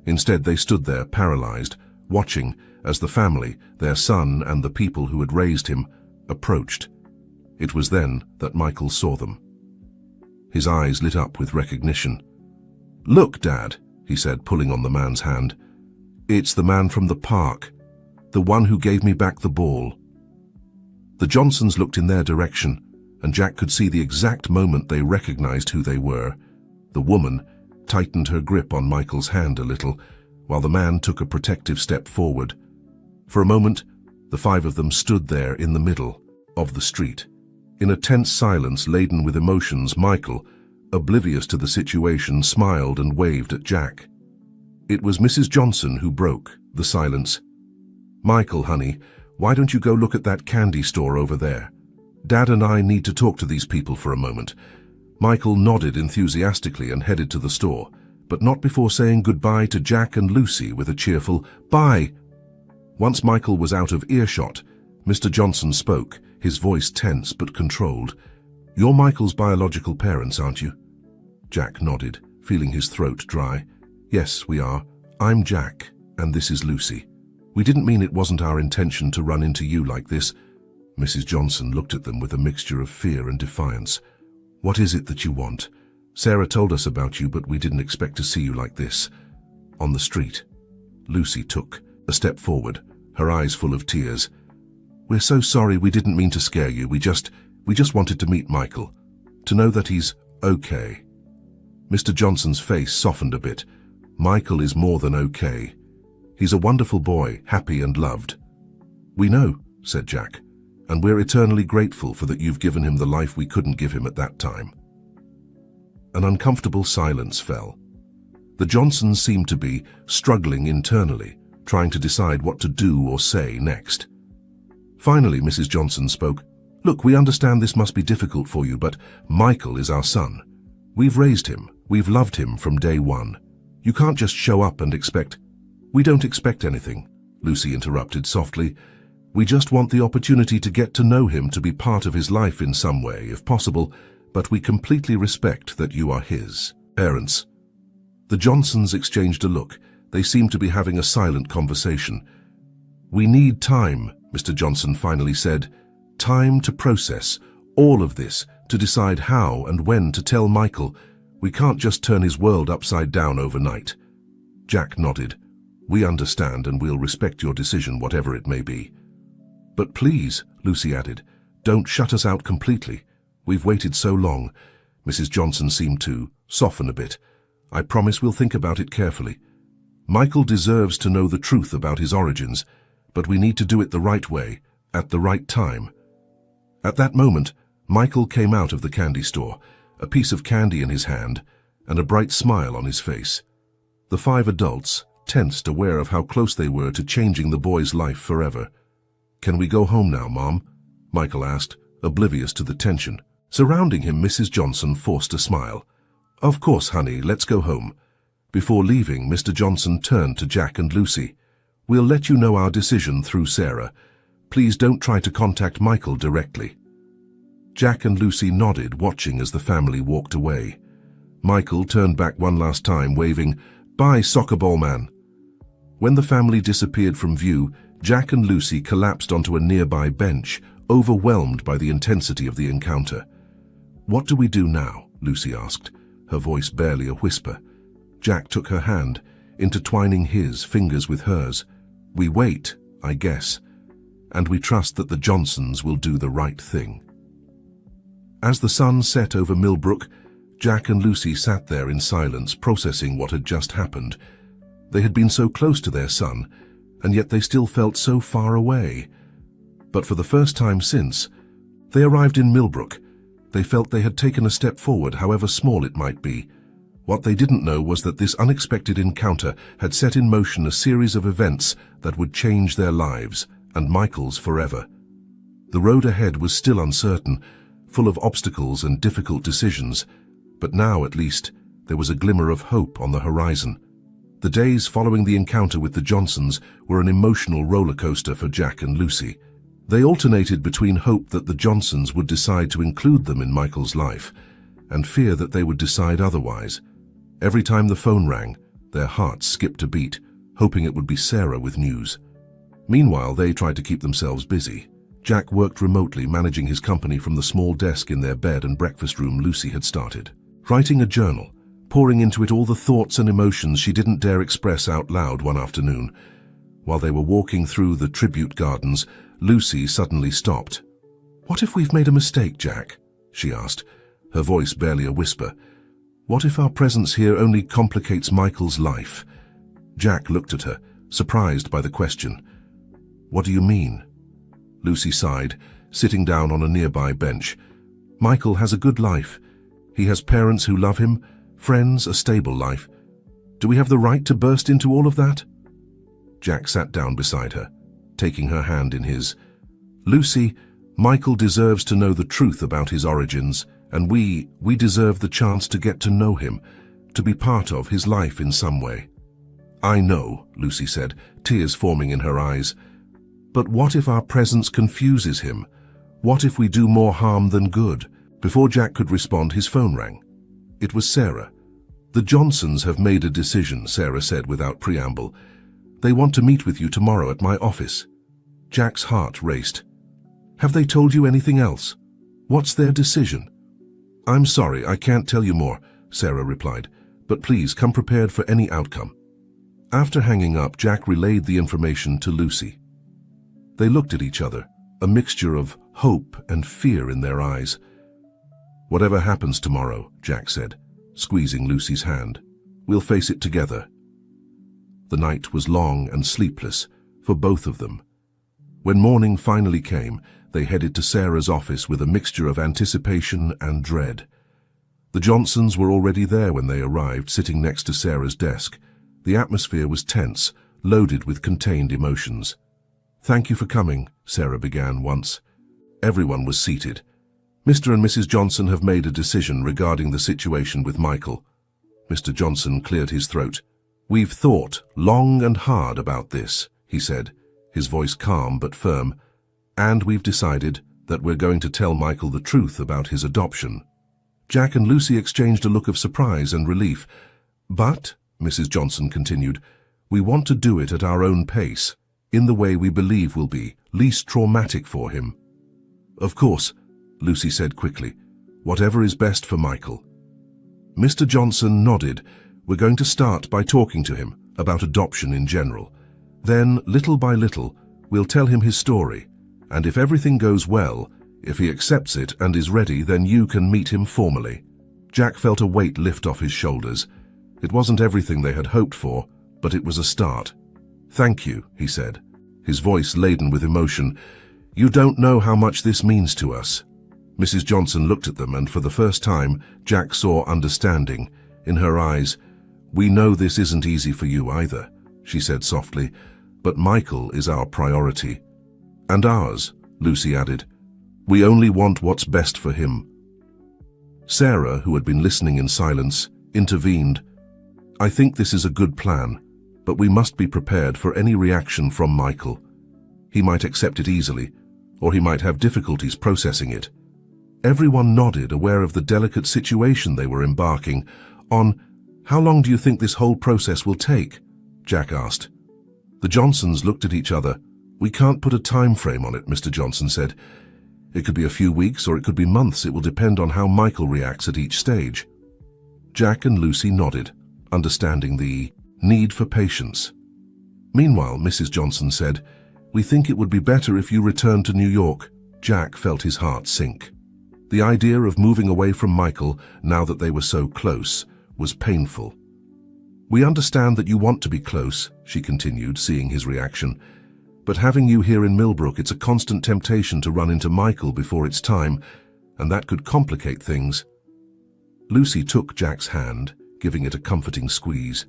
Instead, they stood there, paralyzed, watching as the family, their son and the people who had raised him, approached. It was then that Michael saw them. His eyes lit up with recognition. Look, Dad, he said, pulling on the man's hand. It's the man from the park, the one who gave me back the ball. The Johnsons looked in their direction, and Jack could see the exact moment they recognized who they were. The woman tightened her grip on Michael's hand a little, while the man took a protective step forward. For a moment, the five of them stood there in the middle of the street. In a tense silence laden with emotions, Michael, oblivious to the situation, smiled and waved at Jack. It was Mrs. Johnson who broke the silence. Michael, honey, why don't you go look at that candy store over there? Dad and I need to talk to these people for a moment. Michael nodded enthusiastically and headed to the store, but not before saying goodbye to Jack and Lucy with a cheerful, bye. Once Michael was out of earshot, Mr. Johnson spoke, his voice tense but controlled. You're Michael's biological parents, aren't you? Jack nodded, feeling his throat dry. Yes, we are. I'm Jack, and this is Lucy. We didn't mean it wasn't our intention to run into you like this. Mrs. Johnson looked at them with a mixture of fear and defiance. What is it that you want? Sarah told us about you, but we didn't expect to see you like this. On the street. Lucy took a step forward, her eyes full of tears. We're so sorry, we didn't mean to scare you. We just wanted to meet Michael, to know that he's okay. Mr. Johnson's face softened a bit. Michael is more than okay. He's a wonderful boy, happy and loved. We know, said Jack, and we're eternally grateful for that you've given him the life we couldn't give him at that time. An uncomfortable silence fell. The Johnsons seemed to be struggling internally, trying to decide what to do or say next. Finally, Mrs. Johnson spoke. Look, we understand this must be difficult for you, but Michael is our son. We've raised him. We've loved him from day one. You can't just show up and expect... We don't expect anything, Lucy interrupted softly. We just want the opportunity to get to know him, to be part of his life in some way, if possible, but we completely respect that you are his parents. The Johnsons exchanged a look. They seemed to be having a silent conversation. We need time, Mr. Johnson finally said. Time to process all of this, to decide how and when to tell Michael. We can't just turn his world upside down overnight. Jack nodded. We understand and we'll respect your decision, whatever it may be. But please, Lucy added, don't shut us out completely. We've waited so long. Mrs. Johnson seemed to soften a bit. I promise we'll think about it carefully. Michael deserves to know the truth about his origins, but we need to do it the right way, at the right time. At that moment, Michael came out of the candy store, a piece of candy in his hand and a bright smile on his face. The five adults, tensed, aware of how close they were to changing the boy's life forever. Can we go home now, Mom? Michael asked, oblivious to the tension. Surrounding him, Mrs. Johnson forced a smile. Of course, honey, let's go home. Before leaving, Mr. Johnson turned to Jack and Lucy. "We'll let you know our decision through Sarah. Please don't try to contact Michael directly." Jack and Lucy nodded, watching as the family walked away. Michael turned back one last time, waving, "Bye, soccer ball man." When the family disappeared from view, Jack and Lucy collapsed onto a nearby bench, overwhelmed by the intensity of the encounter. "What do we do now?" Lucy asked, her voice barely a whisper. Jack took her hand, intertwining his fingers with hers. "We wait, I guess, and we trust that the Johnsons will do the right thing." As the sun set over Millbrook, Jack and Lucy sat there in silence, processing what had just happened. They had been so close to their son, and yet they still felt so far away. But for the first time since they arrived in Millbrook, they felt they had taken a step forward, however small it might be. What they didn't know was that this unexpected encounter had set in motion a series of events that would change their lives, and Michael's forever. The road ahead was still uncertain, full of obstacles and difficult decisions, but now, at least, there was a glimmer of hope on the horizon. The days following the encounter with the Johnsons were an emotional roller coaster for Jack and Lucy. They alternated between hope that the Johnsons would decide to include them in Michael's life, and fear that they would decide otherwise. Every time the phone rang, their hearts skipped a beat, hoping it would be Sarah with news. Meanwhile, they tried to keep themselves busy. Jack worked remotely, managing his company from the small desk in their bed and breakfast room Lucy had started. Writing a journal, pouring into it all the thoughts and emotions she didn't dare express out loud one afternoon. While they were walking through the tribute gardens, Lucy suddenly stopped. "What if we've made a mistake, Jack?" she asked, her voice barely a whisper. "What if our presence here only complicates Michael's life?" Jack looked at her, surprised by the question. "What do you mean?" Lucy sighed, sitting down on a nearby bench. "Michael has a good life. He has parents who love him, friends, a stable life. Do we have the right to burst into all of that?" Jack sat down beside her, taking her hand in his. "Lucy, Michael deserves to know the truth about his origins, and we deserve the chance to get to know him, to be part of his life in some way." "I know," Lucy said, tears forming in her eyes. "But what if our presence confuses him? What if we do more harm than good?" Before Jack could respond, his phone rang. It was Sarah. "The Johnsons have made a decision," Sarah said without preamble. "They want to meet with you tomorrow at my office." Jack's heart raced. "Have they told you anything else? What's their decision?" "I'm sorry, I can't tell you more," Sarah replied, "but please come prepared for any outcome." After hanging up, Jack relayed the information to Lucy. They looked at each other, a mixture of hope and fear in their eyes. "Whatever happens tomorrow," Jack said, squeezing Lucy's hand, "we'll face it together." The night was long and sleepless for both of them. When morning finally came, they headed to Sarah's office with a mixture of anticipation and dread. The Johnsons were already there when they arrived, sitting next to Sarah's desk. The atmosphere was tense, loaded with contained emotions. "Thank you for coming," Sarah began once. Everyone was seated. "Mr. and Mrs. Johnson have made a decision regarding the situation with Michael." Mr. Johnson cleared his throat. "We've thought long and hard about this," he said, his voice calm but firm, "and we've decided that we're going to tell Michael the truth about his adoption." Jack and Lucy exchanged a look of surprise and relief. "But," Mrs. Johnson continued, "we want to do it at our own pace, in the way we believe will be least traumatic for him." "Of course," Lucy said quickly, "whatever is best for Michael." Mr. Johnson nodded. "We're going to start by talking to him about adoption in general. Then, little by little, we'll tell him his story, and if everything goes well, if he accepts it and is ready, then you can meet him formally." Jack felt a weight lift off his shoulders. It wasn't everything they had hoped for, but it was a start. "Thank you," he said, his voice laden with emotion. "You don't know how much this means to us." Mrs. Johnson looked at them, and for the first time, Jack saw understanding in her eyes. "We know this isn't easy for you either," she said softly, "but Michael is our priority." "And ours," Lucy added. "We only want what's best for him." Sarah, who had been listening in silence, intervened. I think this is a good plan, but we must be prepared for any reaction from Michael. He might accept it easily, or he might have difficulties processing it. Everyone nodded, aware of the delicate situation they were embarking on. How long do you think this whole process will take? Jack asked. The Johnsons looked at each other. We can't put a time frame on it, Mr. Johnson said. It could be a few weeks or it could be months. It will depend on how Michael reacts at each stage. Jack and Lucy nodded, understanding the need for patience. Meanwhile, Mrs. Johnson said, We think it would be better if you returned to New York. Jack felt his heart sink. The idea of moving away from Michael, now that they were so close, was painful. We understand that you want to be close, she continued, seeing his reaction. But having you here in Millbrook, it's a constant temptation to run into Michael before it's time, and that could complicate things. Lucy took Jack's hand, giving it a comforting squeeze.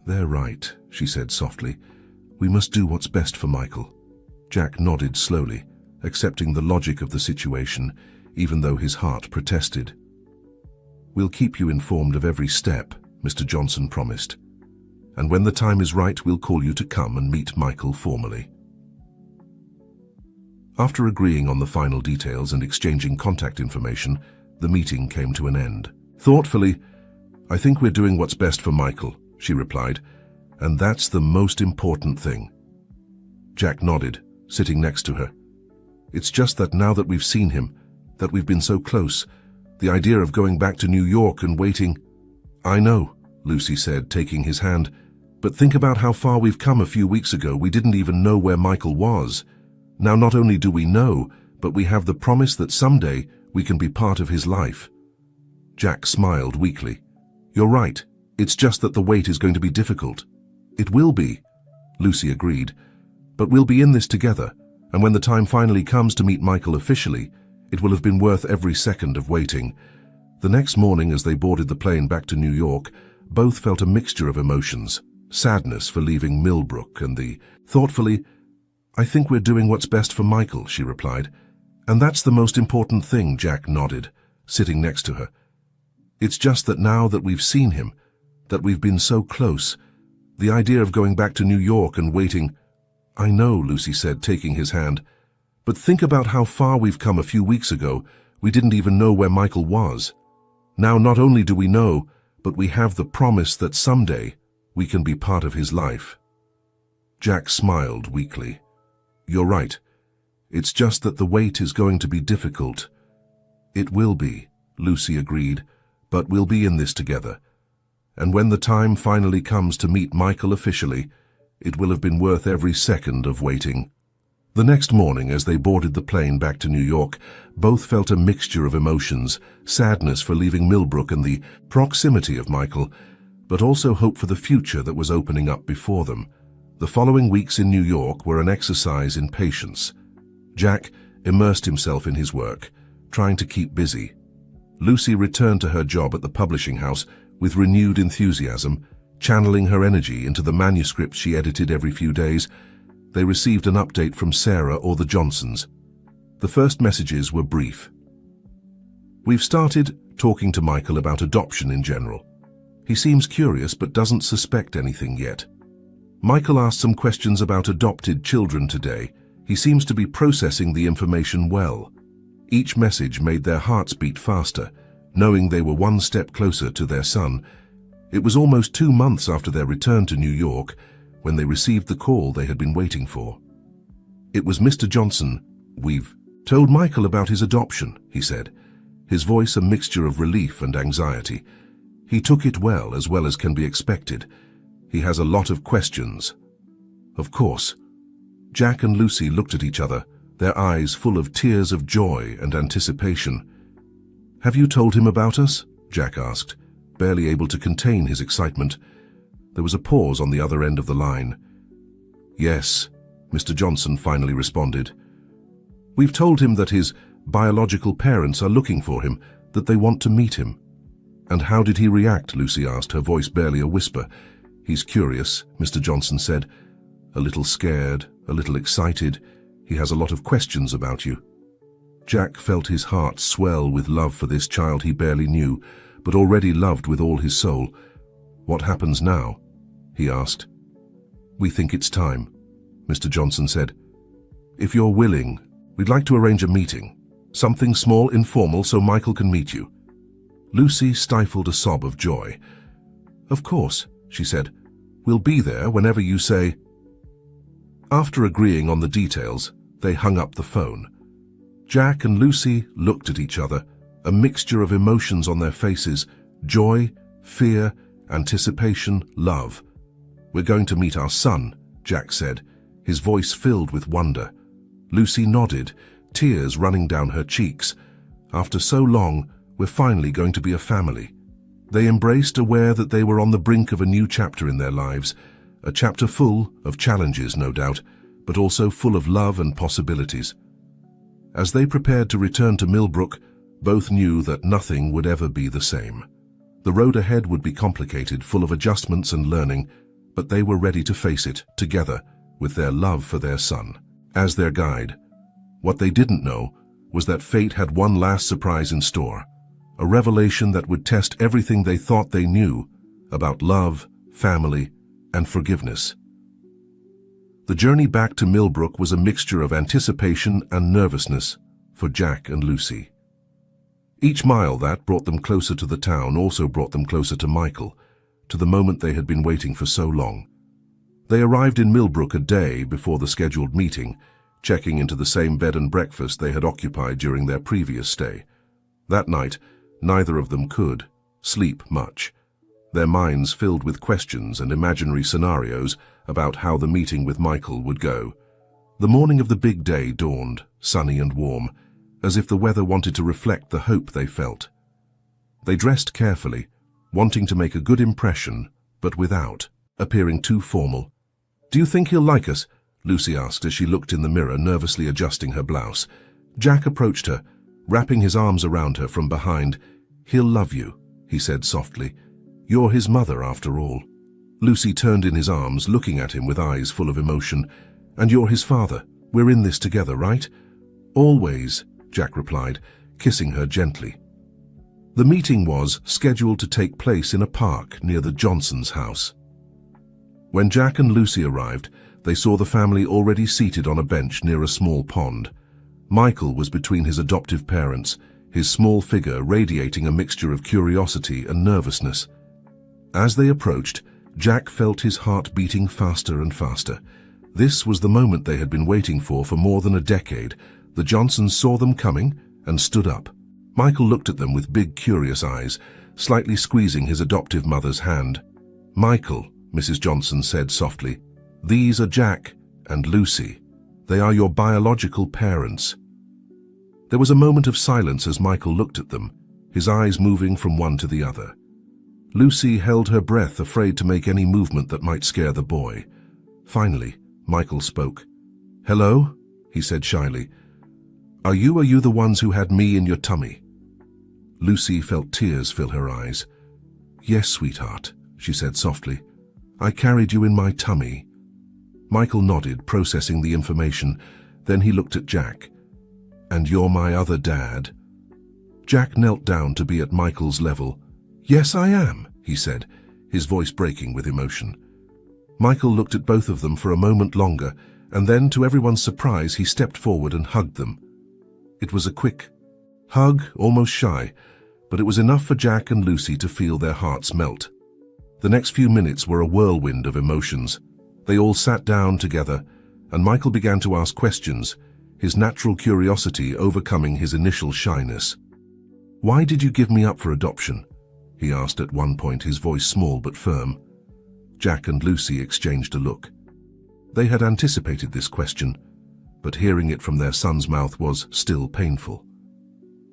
They're right, she said softly. We must do what's best for Michael. Jack nodded slowly, accepting the logic of the situation, even though his heart protested. We'll keep you informed of every step, Mr. Johnson promised. And when the time is right, we'll call you to come and meet Michael formally. After agreeing on the final details and exchanging contact information, the meeting came to an end. Thoughtfully, I think we're doing what's best for Michael, she replied, and that's the most important thing. Jack nodded, sitting next to her. It's just that now that we've seen him, that we've been so close, the idea of going back to New York and waiting... I know, Lucy said, taking his hand, but think about how far we've come. A few weeks ago, we didn't even know where Michael was. Now not only do we know, but we have the promise that someday we can be part of his life. Jack smiled weakly. You're right. It's just that the wait is going to be difficult. It will be, Lucy agreed, but we'll be in this together, and when the time finally comes to meet Michael officially, it will have been worth every second of waiting. The next morning, as they boarded the plane back to New York, both felt a mixture of emotions, sadness for leaving Millbrook and the thoughtfully, I think we're doing what's best for Michael, she replied. And that's the most important thing, Jack nodded, sitting next to her. It's just that now that we've seen him, that we've been so close, the idea of going back to New York and waiting... I know, Lucy said, taking his hand, but think about how far we've come. A few weeks ago, we didn't even know where Michael was. Now not only do we know, but we have the promise that someday we can be part of his life. Jack smiled weakly. You're right. It's just that the wait is going to be difficult. It will be, Lucy agreed, but we'll be in this together. And when the time finally comes to meet Michael officially, it will have been worth every second of waiting. The next morning, as they boarded the plane back to New York, both felt a mixture of emotions, sadness for leaving Millbrook and the proximity of Michael, but also hope for the future that was opening up before them. The following weeks in New York were an exercise in patience. Jack immersed himself in his work, trying to keep busy. Lucy returned to her job at the publishing house with renewed enthusiasm, channeling her energy into the manuscript she edited every few days. They received an update from Sarah or the Johnsons. The first messages were brief. We've started talking to Michael about adoption in general. He seems curious but doesn't suspect anything yet. Michael asked some questions about adopted children today. He seems to be processing the information well. Each message made their hearts beat faster, knowing they were one step closer to their son. It was almost 2 months after their return to New York when they received the call they had been waiting for. It was Mr. Johnson. We've told Michael about his adoption, he said, his voice a mixture of relief and anxiety. He took it well as can be expected. He has a lot of questions. Of course. Jack and Lucy looked at each other, their eyes full of tears of joy and anticipation. Have you told him about us? Jack asked, barely able to contain his excitement. There was a pause on the other end of the line. Yes, Mr. Johnson finally responded. We've told him that his biological parents are looking for him, that they want to meet him. And how did he react? Lucy asked, her voice barely a whisper. He's curious, Mr. Johnson said. A little scared, a little excited. He has a lot of questions about you. Jack felt his heart swell with love for this child he barely knew, but already loved with all his soul. "What happens now?" he asked. "We think it's time," Mr. Johnson said. "If you're willing, we'd like to arrange a meeting. Something small, informal, so Michael can meet you." Lucy stifled a sob of joy. "Of course," she said. "We'll be there whenever you say." After agreeing on the details, they hung up the phone. Jack and Lucy looked at each other, a mixture of emotions on their faces: joy, fear, anticipation, love. "We're going to meet our son," Jack said, his voice filled with wonder. Lucy nodded, tears running down her cheeks. "After so long, we're finally going to be a family." They embraced, aware that they were on the brink of a new chapter in their lives, a chapter full of challenges, no doubt, but also full of love and possibilities. As they prepared to return to Millbrook, both knew that nothing would ever be the same. The road ahead would be complicated, full of adjustments and learning, but they were ready to face it together with their love for their son as their guide. What they didn't know was that fate had one last surprise in store, a revelation that would test everything they thought they knew about love, family, and forgiveness. The journey back to Millbrook was a mixture of anticipation and nervousness for Jack and Lucy. Each mile that brought them closer to the town also brought them closer to Michael, to the moment they had been waiting for so long. They arrived in Millbrook a day before the scheduled meeting, checking into the same bed and breakfast they had occupied during their previous stay. That night, neither of them could sleep much, their minds filled with questions and imaginary scenarios about how the meeting with Michael would go. The morning of the big day dawned, sunny and warm, as if the weather wanted to reflect the hope they felt. They dressed carefully, wanting to make a good impression, but without appearing too formal. "Do you think he'll like us?" Lucy asked as she looked in the mirror, nervously adjusting her blouse. Jack approached her, wrapping his arms around her from behind. "He'll love you," he said softly. "You're his mother, after all." Lucy turned in his arms, looking at him with eyes full of emotion. "And you're his father. We're in this together, right?" "Always," Jack replied, kissing her gently. The meeting was scheduled to take place in a park near the Johnsons' house. When Jack and Lucy arrived, they saw the family already seated on a bench near a small pond. Michael was between his adoptive parents, his small figure radiating a mixture of curiosity and nervousness. As they approached, Jack felt his heart beating faster and faster. This was the moment they had been waiting for more than a decade. The Johnsons saw them coming and stood up. Michael looked at them with big, curious eyes, slightly squeezing his adoptive mother's hand. "Michael," Mrs. Johnson said softly, "these are Jack and Lucy. They are your biological parents." There was a moment of silence as Michael looked at them, his eyes moving from one to the other. Lucy held her breath, afraid to make any movement that might scare the boy. Finally, Michael spoke. "Hello?" he said shyly. Are you the ones who had me in your tummy?" Lucy felt tears fill her eyes. "Yes, sweetheart," she said softly. "I carried you in my tummy." Michael nodded, processing the information. Then he looked at Jack. "And you're my other dad?" Jack knelt down to be at Michael's level. "Yes, I am," he said, his voice breaking with emotion. Michael looked at both of them for a moment longer, and then, to everyone's surprise, he stepped forward and hugged them. It was a quick hug, almost shy, but it was enough for Jack and Lucy to feel their hearts melt. The next few minutes were a whirlwind of emotions. They all sat down together, and Michael began to ask questions, his natural curiosity overcoming his initial shyness. "Why did you give me up for adoption?" he asked at one point, his voice small but firm. Jack and Lucy exchanged a look. They had anticipated this question, but hearing it from their son's mouth was still painful.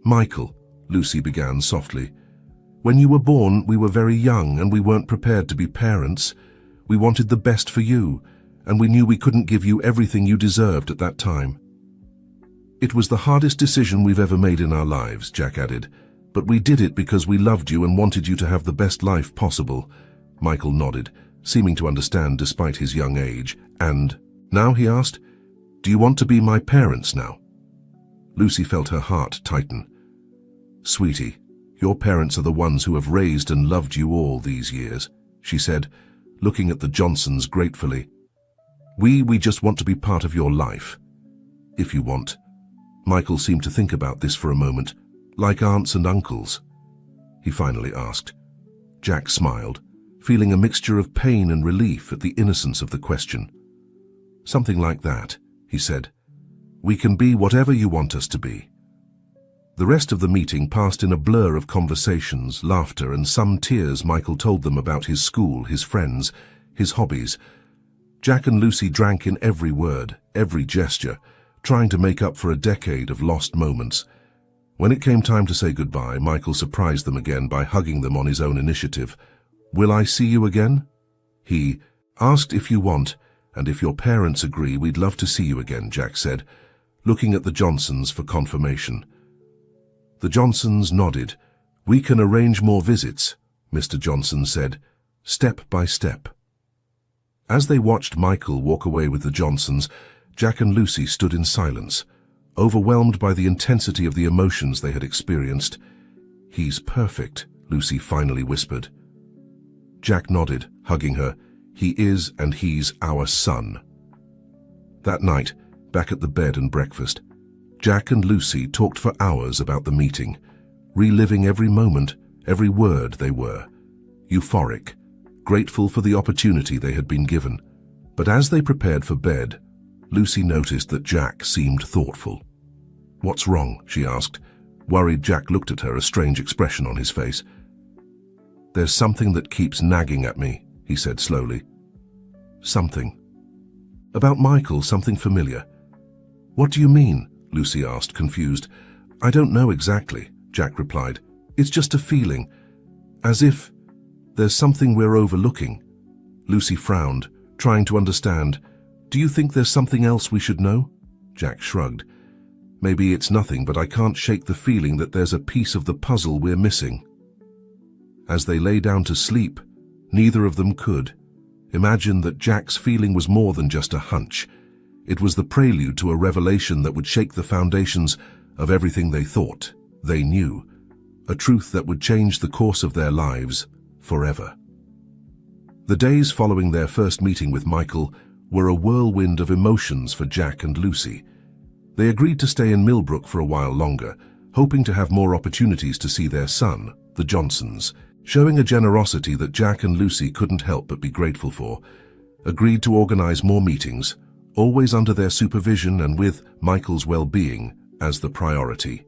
"Michael," Lucy began softly, "when you were born, we were very young and we weren't prepared to be parents. We wanted the best for you, and we knew we couldn't give you everything you deserved at that time." "It was the hardest decision we've ever made in our lives," Jack added, "but we did it because we loved you and wanted you to have the best life possible." Michael nodded, seeming to understand despite his young age. "And now," he asked, "do you want to be my parents now?" Lucy felt her heart tighten. "Sweetie, your parents are the ones who have raised and loved you all these years," she said, looking at the Johnsons gratefully. We just want to be part of your life. If you want. Michael seemed to think about this for a moment, like aunts and uncles. He finally asked. Jack smiled, feeling a mixture of pain and relief at the innocence of the question. Something like that, he said. We can be whatever you want us to be. The rest of the meeting passed in a blur of conversations, laughter, and some tears. Michael told them about his school, his friends, his hobbies. Jack and Lucy drank in every word, every gesture, trying to make up for a decade of lost moments. When it came time to say goodbye, Michael surprised them again by hugging them on his own initiative. Will I see you again? He asked if you want, and if your parents agree, we'd love to see you again, Jack said, looking at the Johnsons for confirmation. The Johnsons nodded. We can arrange more visits, Mr. Johnson said, step by step. As they watched Michael walk away with the Johnsons, Jack and Lucy stood in silence, overwhelmed by the intensity of the emotions they had experienced. He's perfect, Lucy finally whispered. Jack nodded, hugging her. He is, and he's our son. That night, back at the bed and breakfast, Jack and Lucy talked for hours about the meeting, reliving every moment, every word. They were euphoric, grateful for the opportunity they had been given. But as they prepared for bed, Lucy noticed that Jack seemed thoughtful. What's wrong? She asked. Worried, Jack looked at her, a strange expression on his face. There's something that keeps nagging at me, he said slowly. Something. About Michael, something familiar. What do you mean? Lucy asked, confused. I don't know exactly, Jack replied. It's just a feeling, as if there's something we're overlooking. Lucy frowned, trying to understand. Do you think there's something else we should know? Jack shrugged. Maybe it's nothing, but I can't shake the feeling that there's a piece of the puzzle we're missing. As they lay down to sleep, neither of them could imagine that Jack's feeling was more than just a hunch. It was the prelude to a revelation that would shake the foundations of everything they thought, they knew, a truth that would change the course of their lives forever. The days following their first meeting with Michael were a whirlwind of emotions for Jack and Lucy. They agreed to stay in Millbrook for a while longer, hoping to have more opportunities to see their son, the Johnsons, showing a generosity that Jack and Lucy couldn't help but be grateful for. Agreed to organize more meetings, always under their supervision and with Michael's well-being as the priority.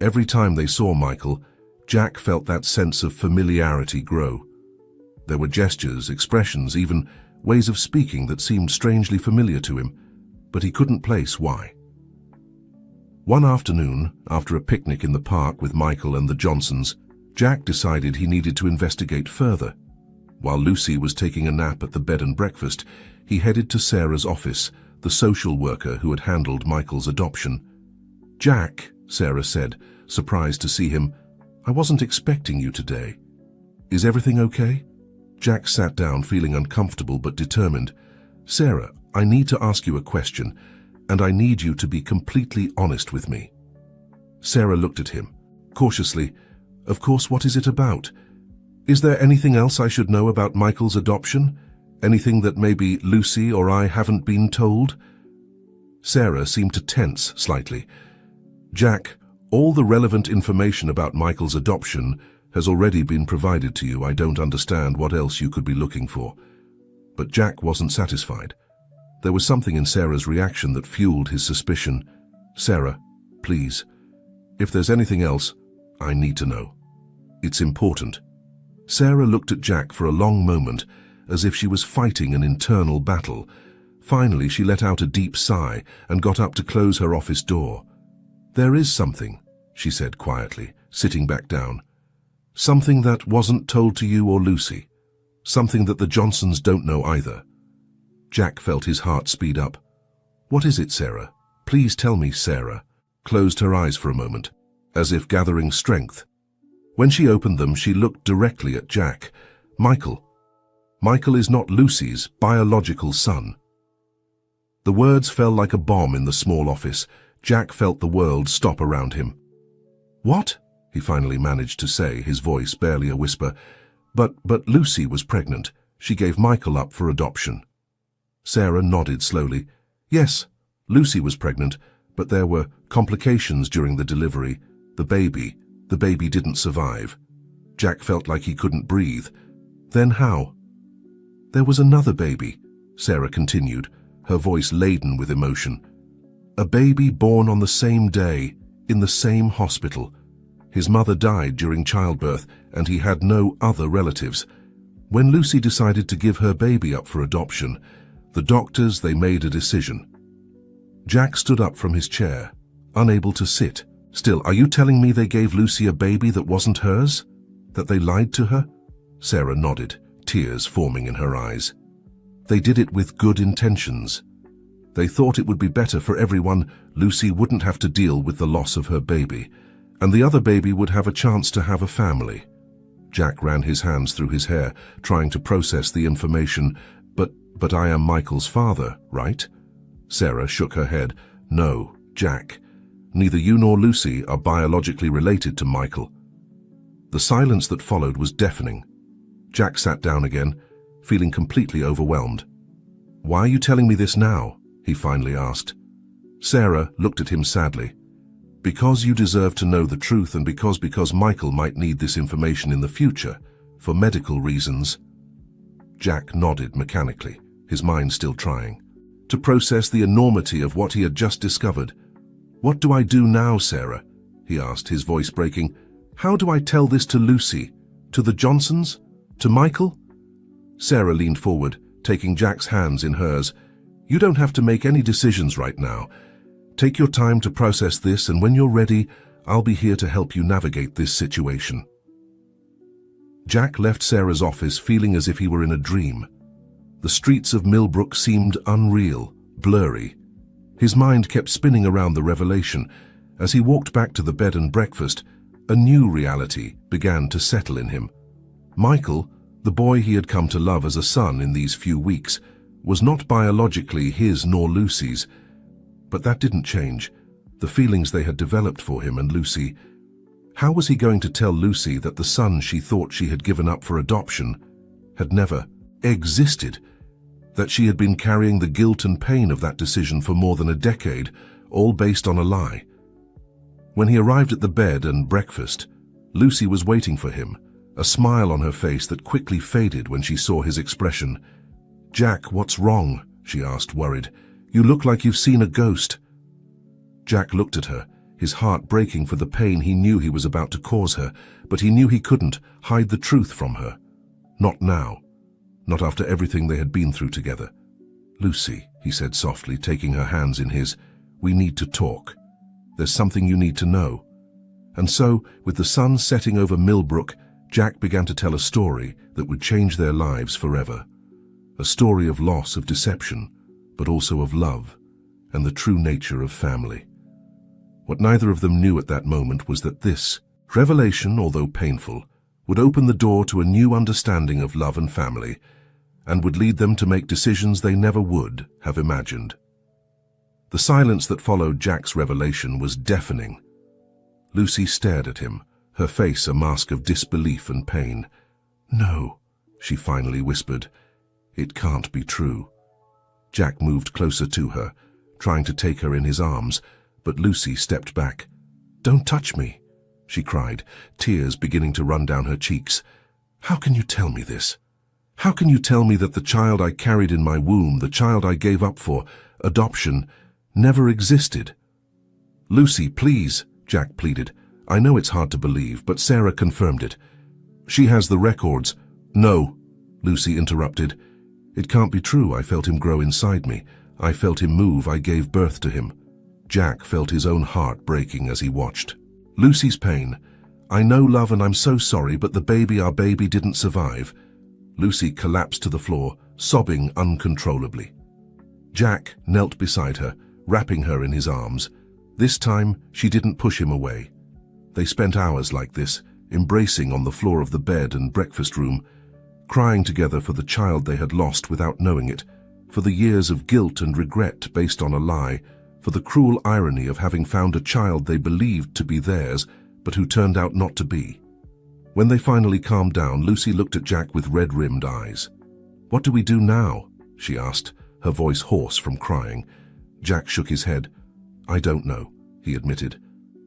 Every time they saw Michael, Jack felt that sense of familiarity grow. There were gestures, expressions, even ways of speaking that seemed strangely familiar to him, but he couldn't place why. One afternoon, after a picnic in the park with Michael and the Johnsons, Jack decided he needed to investigate further. While Lucy was taking a nap at the bed and breakfast, he headed to Sarah's office, the social worker who had handled Michael's adoption. Jack, Sarah said, surprised to see him, I wasn't expecting you today. Is everything okay? Jack sat down, feeling uncomfortable but determined. Sarah, I need to ask you a question, and I need you to be completely honest with me. Sarah looked at him, cautiously. Of course, what is it about? Is there anything else I should know about Michael's adoption? Anything that maybe Lucy or I haven't been told? Sarah seemed to tense slightly. Jack, all the relevant information about Michael's adoption has already been provided to you. I don't understand what else you could be looking for. But Jack wasn't satisfied. There was something in Sarah's reaction that fueled his suspicion. Sarah, please, if there's anything else, I need to know. It's important. Sarah looked at Jack for a long moment, as if she was fighting an internal battle. Finally, she let out a deep sigh and got up to close her office door. There is something, she said quietly, sitting back down. Something that wasn't told to you or Lucy. Something that the Johnsons don't know either. Jack felt his heart speed up. What is it, Sarah? Please tell me, Sarah. Closed her eyes for a moment, as if gathering strength. When she opened them, she looked directly at Jack. Michael. Michael is not Lucy's biological son. The words fell like a bomb in the small office. Jack felt the world stop around him. What? He finally managed to say, his voice barely a whisper. But Lucy was pregnant. She gave Michael up for adoption. Sarah nodded slowly. Yes, Lucy was pregnant, but there were complications during the delivery. The baby didn't survive. Jack felt like he couldn't breathe. Then how? There was another baby, Sarah continued, her voice laden with emotion. A baby born on the same day, in the same hospital. His mother died during childbirth, and he had no other relatives. When Lucy decided to give her baby up for adoption, the doctors, they made a decision. Jack stood up from his chair, unable to sit. Still, are you telling me they gave Lucy a baby that wasn't hers? That they lied to her? Sarah nodded, tears forming in her eyes. They did it with good intentions. They thought it would be better for everyone. Lucy wouldn't have to deal with the loss of her baby, and the other baby would have a chance to have a family. Jack ran his hands through his hair, trying to process the information. But I am Michael's father, right? Sarah shook her head. No, Jack. Neither you nor Lucy are biologically related to Michael. The silence that followed was deafening. Jack sat down again, feeling completely overwhelmed. Why are you telling me this now? He finally asked. Sarah looked at him sadly. Because you deserve to know the truth, and because Michael might need this information in the future, for medical reasons. Jack nodded mechanically, his mind still trying to process the enormity of what he had just discovered. What do I do now, Sarah? He asked, his voice breaking. How do I tell this to Lucy? To the Johnsons? To Michael? Sarah leaned forward, taking Jack's hands in hers. You don't have to make any decisions right now. Take your time to process this, and when you're ready, I'll be here to help you navigate this situation. Jack left Sarah's office feeling as if he were in a dream. The streets of Millbrook seemed unreal, blurry. His mind kept spinning around the revelation. As he walked back to the bed and breakfast, a new reality began to settle in him. Michael, the boy he had come to love as a son in these few weeks, was not biologically his nor Lucy's. But that didn't change the feelings they had developed for him and Lucy. How was he going to tell Lucy that the son she thought she had given up for adoption had never existed? That she had been carrying the guilt and pain of that decision for more than a decade, all based on a lie? When he arrived at the bed and breakfast, Lucy was waiting for him, a smile on her face that quickly faded when she saw his expression. Jack, what's wrong? She asked, worried. You look like you've seen a ghost. Jack looked at her, his heart breaking for the pain he knew he was about to cause her, but he knew he couldn't hide the truth from her. Not now. Not after everything they had been through together. Lucy, he said softly, taking her hands in his, we need to talk. There's something you need to know. And so, with the sun setting over Millbrook, Jack began to tell a story that would change their lives forever. A story of loss, of deception, but also of love and the true nature of family. What neither of them knew at that moment was that this revelation, although painful, would open the door to a new understanding of love and family, and would lead them to make decisions they never would have imagined. The silence that followed Jack's revelation was deafening. Lucy stared at him, her face a mask of disbelief and pain. No, she finally whispered. It can't be true. Jack moved closer to her, trying to take her in his arms, but Lucy stepped back. Don't touch me, she cried, tears beginning to run down her cheeks. How can you tell me this? How can you tell me that the child I carried in my womb, the child I gave up for adoption, never existed? Lucy, please, Jack pleaded. I know it's hard to believe, but Sarah confirmed it. She has the records. No, Lucy interrupted. It can't be true. I felt him grow inside me. I felt him move. I gave birth to him. Jack felt his own heart breaking as he watched. Lucy's pain. I know, love, and I'm so sorry, but our baby didn't survive. Lucy collapsed to the floor, sobbing uncontrollably. Jack knelt beside her, wrapping her in his arms. This time, she didn't push him away. They spent hours like this, embracing on the floor of the bed and breakfast room, crying together for the child they had lost without knowing it, for the years of guilt and regret based on a lie, for the cruel irony of having found a child they believed to be theirs, but who turned out not to be. When they finally calmed down, Lucy looked at Jack with red-rimmed eyes. "What do we do now?" she asked, her voice hoarse from crying. Jack shook his head. "I don't know," he admitted.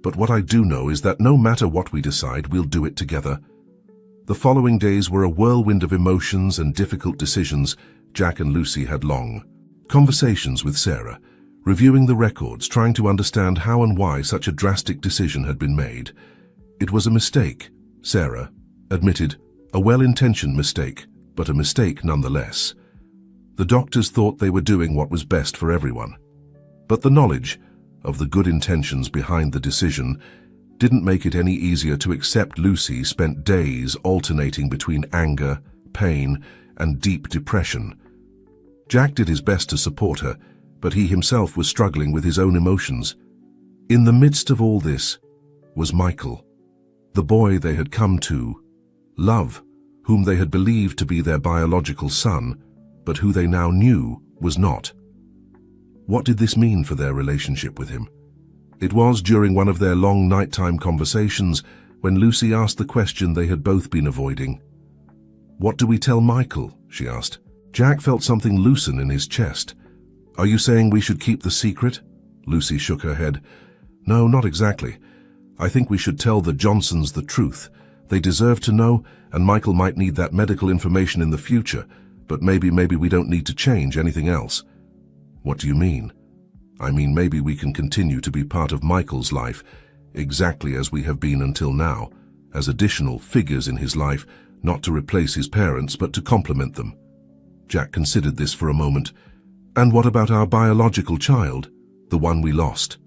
"But what I do know is that no matter what we decide, we'll do it together." The following days were a whirlwind of emotions and difficult decisions. Jack and Lucy had long conversations with Sarah, reviewing the records, trying to understand how and why such a drastic decision had been made. It was a mistake, Sarah admitted, a well-intentioned mistake, but a mistake nonetheless. The doctors thought they were doing what was best for everyone. But the knowledge of the good intentions behind the decision didn't make it any easier to accept. Lucy spent days alternating between anger, pain, and deep depression. Jack did his best to support her, but he himself was struggling with his own emotions. In the midst of all this was Michael, the boy they had come to love, whom they had believed to be their biological son, but who they now knew was not. What did this mean for their relationship with him? It was during one of their long nighttime conversations when Lucy asked the question they had both been avoiding. "What do we tell Michael?" she asked. Jack felt something loosen in his chest. "Are you saying we should keep the secret?" Lucy shook her head. "No, not exactly. I think we should tell the Johnsons the truth. They deserve to know, and Michael might need that medical information in the future, but maybe we don't need to change anything else." "What do you mean?" "I mean, maybe we can continue to be part of Michael's life, exactly as we have been until now, as additional figures in his life, not to replace his parents, but to complement them." Jack considered this for a moment. "And what about our biological child, the one we lost?"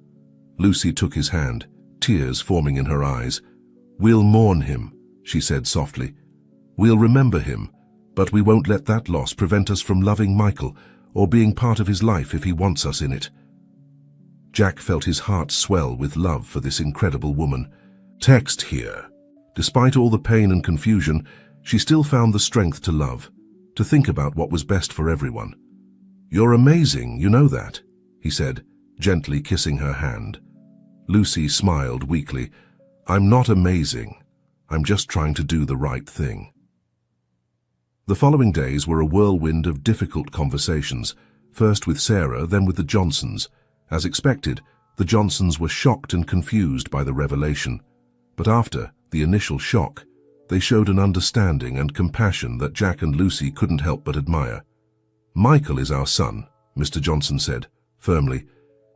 Lucy took his hand, tears forming in her eyes. "We'll mourn him," she said softly. "We'll remember him, but we won't let that loss prevent us from loving Michael or being part of his life if he wants us in it." Jack felt his heart swell with love for this incredible woman. Text here. Despite all the pain and confusion, she still found the strength to love, to think about what was best for everyone. "You're amazing, you know that," he said, gently kissing her hand. Lucy smiled weakly. "I'm not amazing. I'm just trying to do the right thing." The following days were a whirlwind of difficult conversations, first with Sarah, then with the Johnsons. As expected, the Johnsons were shocked and confused by the revelation. But after the initial shock, they showed an understanding and compassion that Jack and Lucy couldn't help but admire. "Michael is our son," Mr. Johnson said, firmly.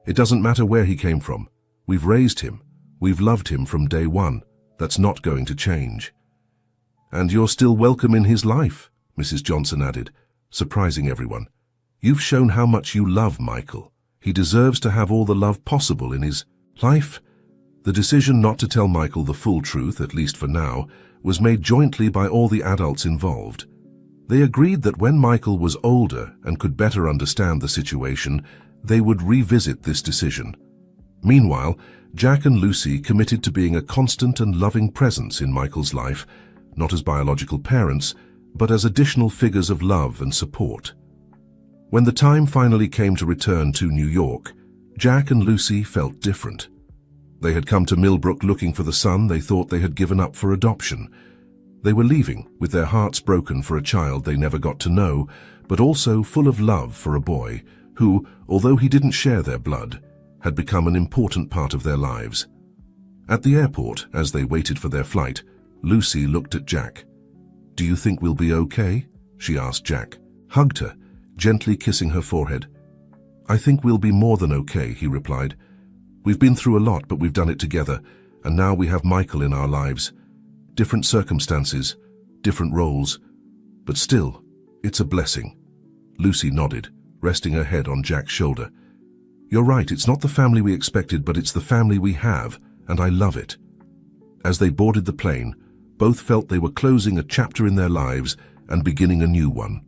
"It doesn't matter where he came from. We've raised him. We've loved him from day one. That's not going to change." "And you're still welcome in his life," Mrs. Johnson added, surprising everyone. "You've shown how much you love Michael. He deserves to have all the love possible in his life." The decision not to tell Michael the full truth, at least for now, was made jointly by all the adults involved. They agreed that when Michael was older and could better understand the situation, they would revisit this decision. Meanwhile, Jack and Lucy committed to being a constant and loving presence in Michael's life, not as biological parents, but as additional figures of love and support. When the time finally came to return to New York, Jack and Lucy felt different. They had come to Millbrook looking for the son they thought they had given up for adoption. They were leaving with their hearts broken for a child they never got to know, but also full of love for a boy who, although he didn't share their blood, had become an important part of their lives. At the airport, as they waited for their flight, Lucy looked at Jack. "Do you think we'll be okay?" she asked Jack, hugged her, gently kissing her forehead. "I think we'll be more than okay," he replied. "We've been through a lot, but we've done it together, and now we have Michael in our lives. Different circumstances, different roles, but still, it's a blessing." Lucy nodded, resting her head on Jack's shoulder. "You're right, it's not the family we expected, but it's the family we have, and I love it." As they boarded the plane, both felt they were closing a chapter in their lives and beginning a new one.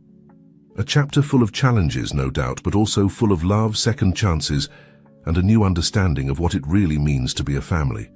A chapter full of challenges, no doubt, but also full of love, second chances, and a new understanding of what it really means to be a family.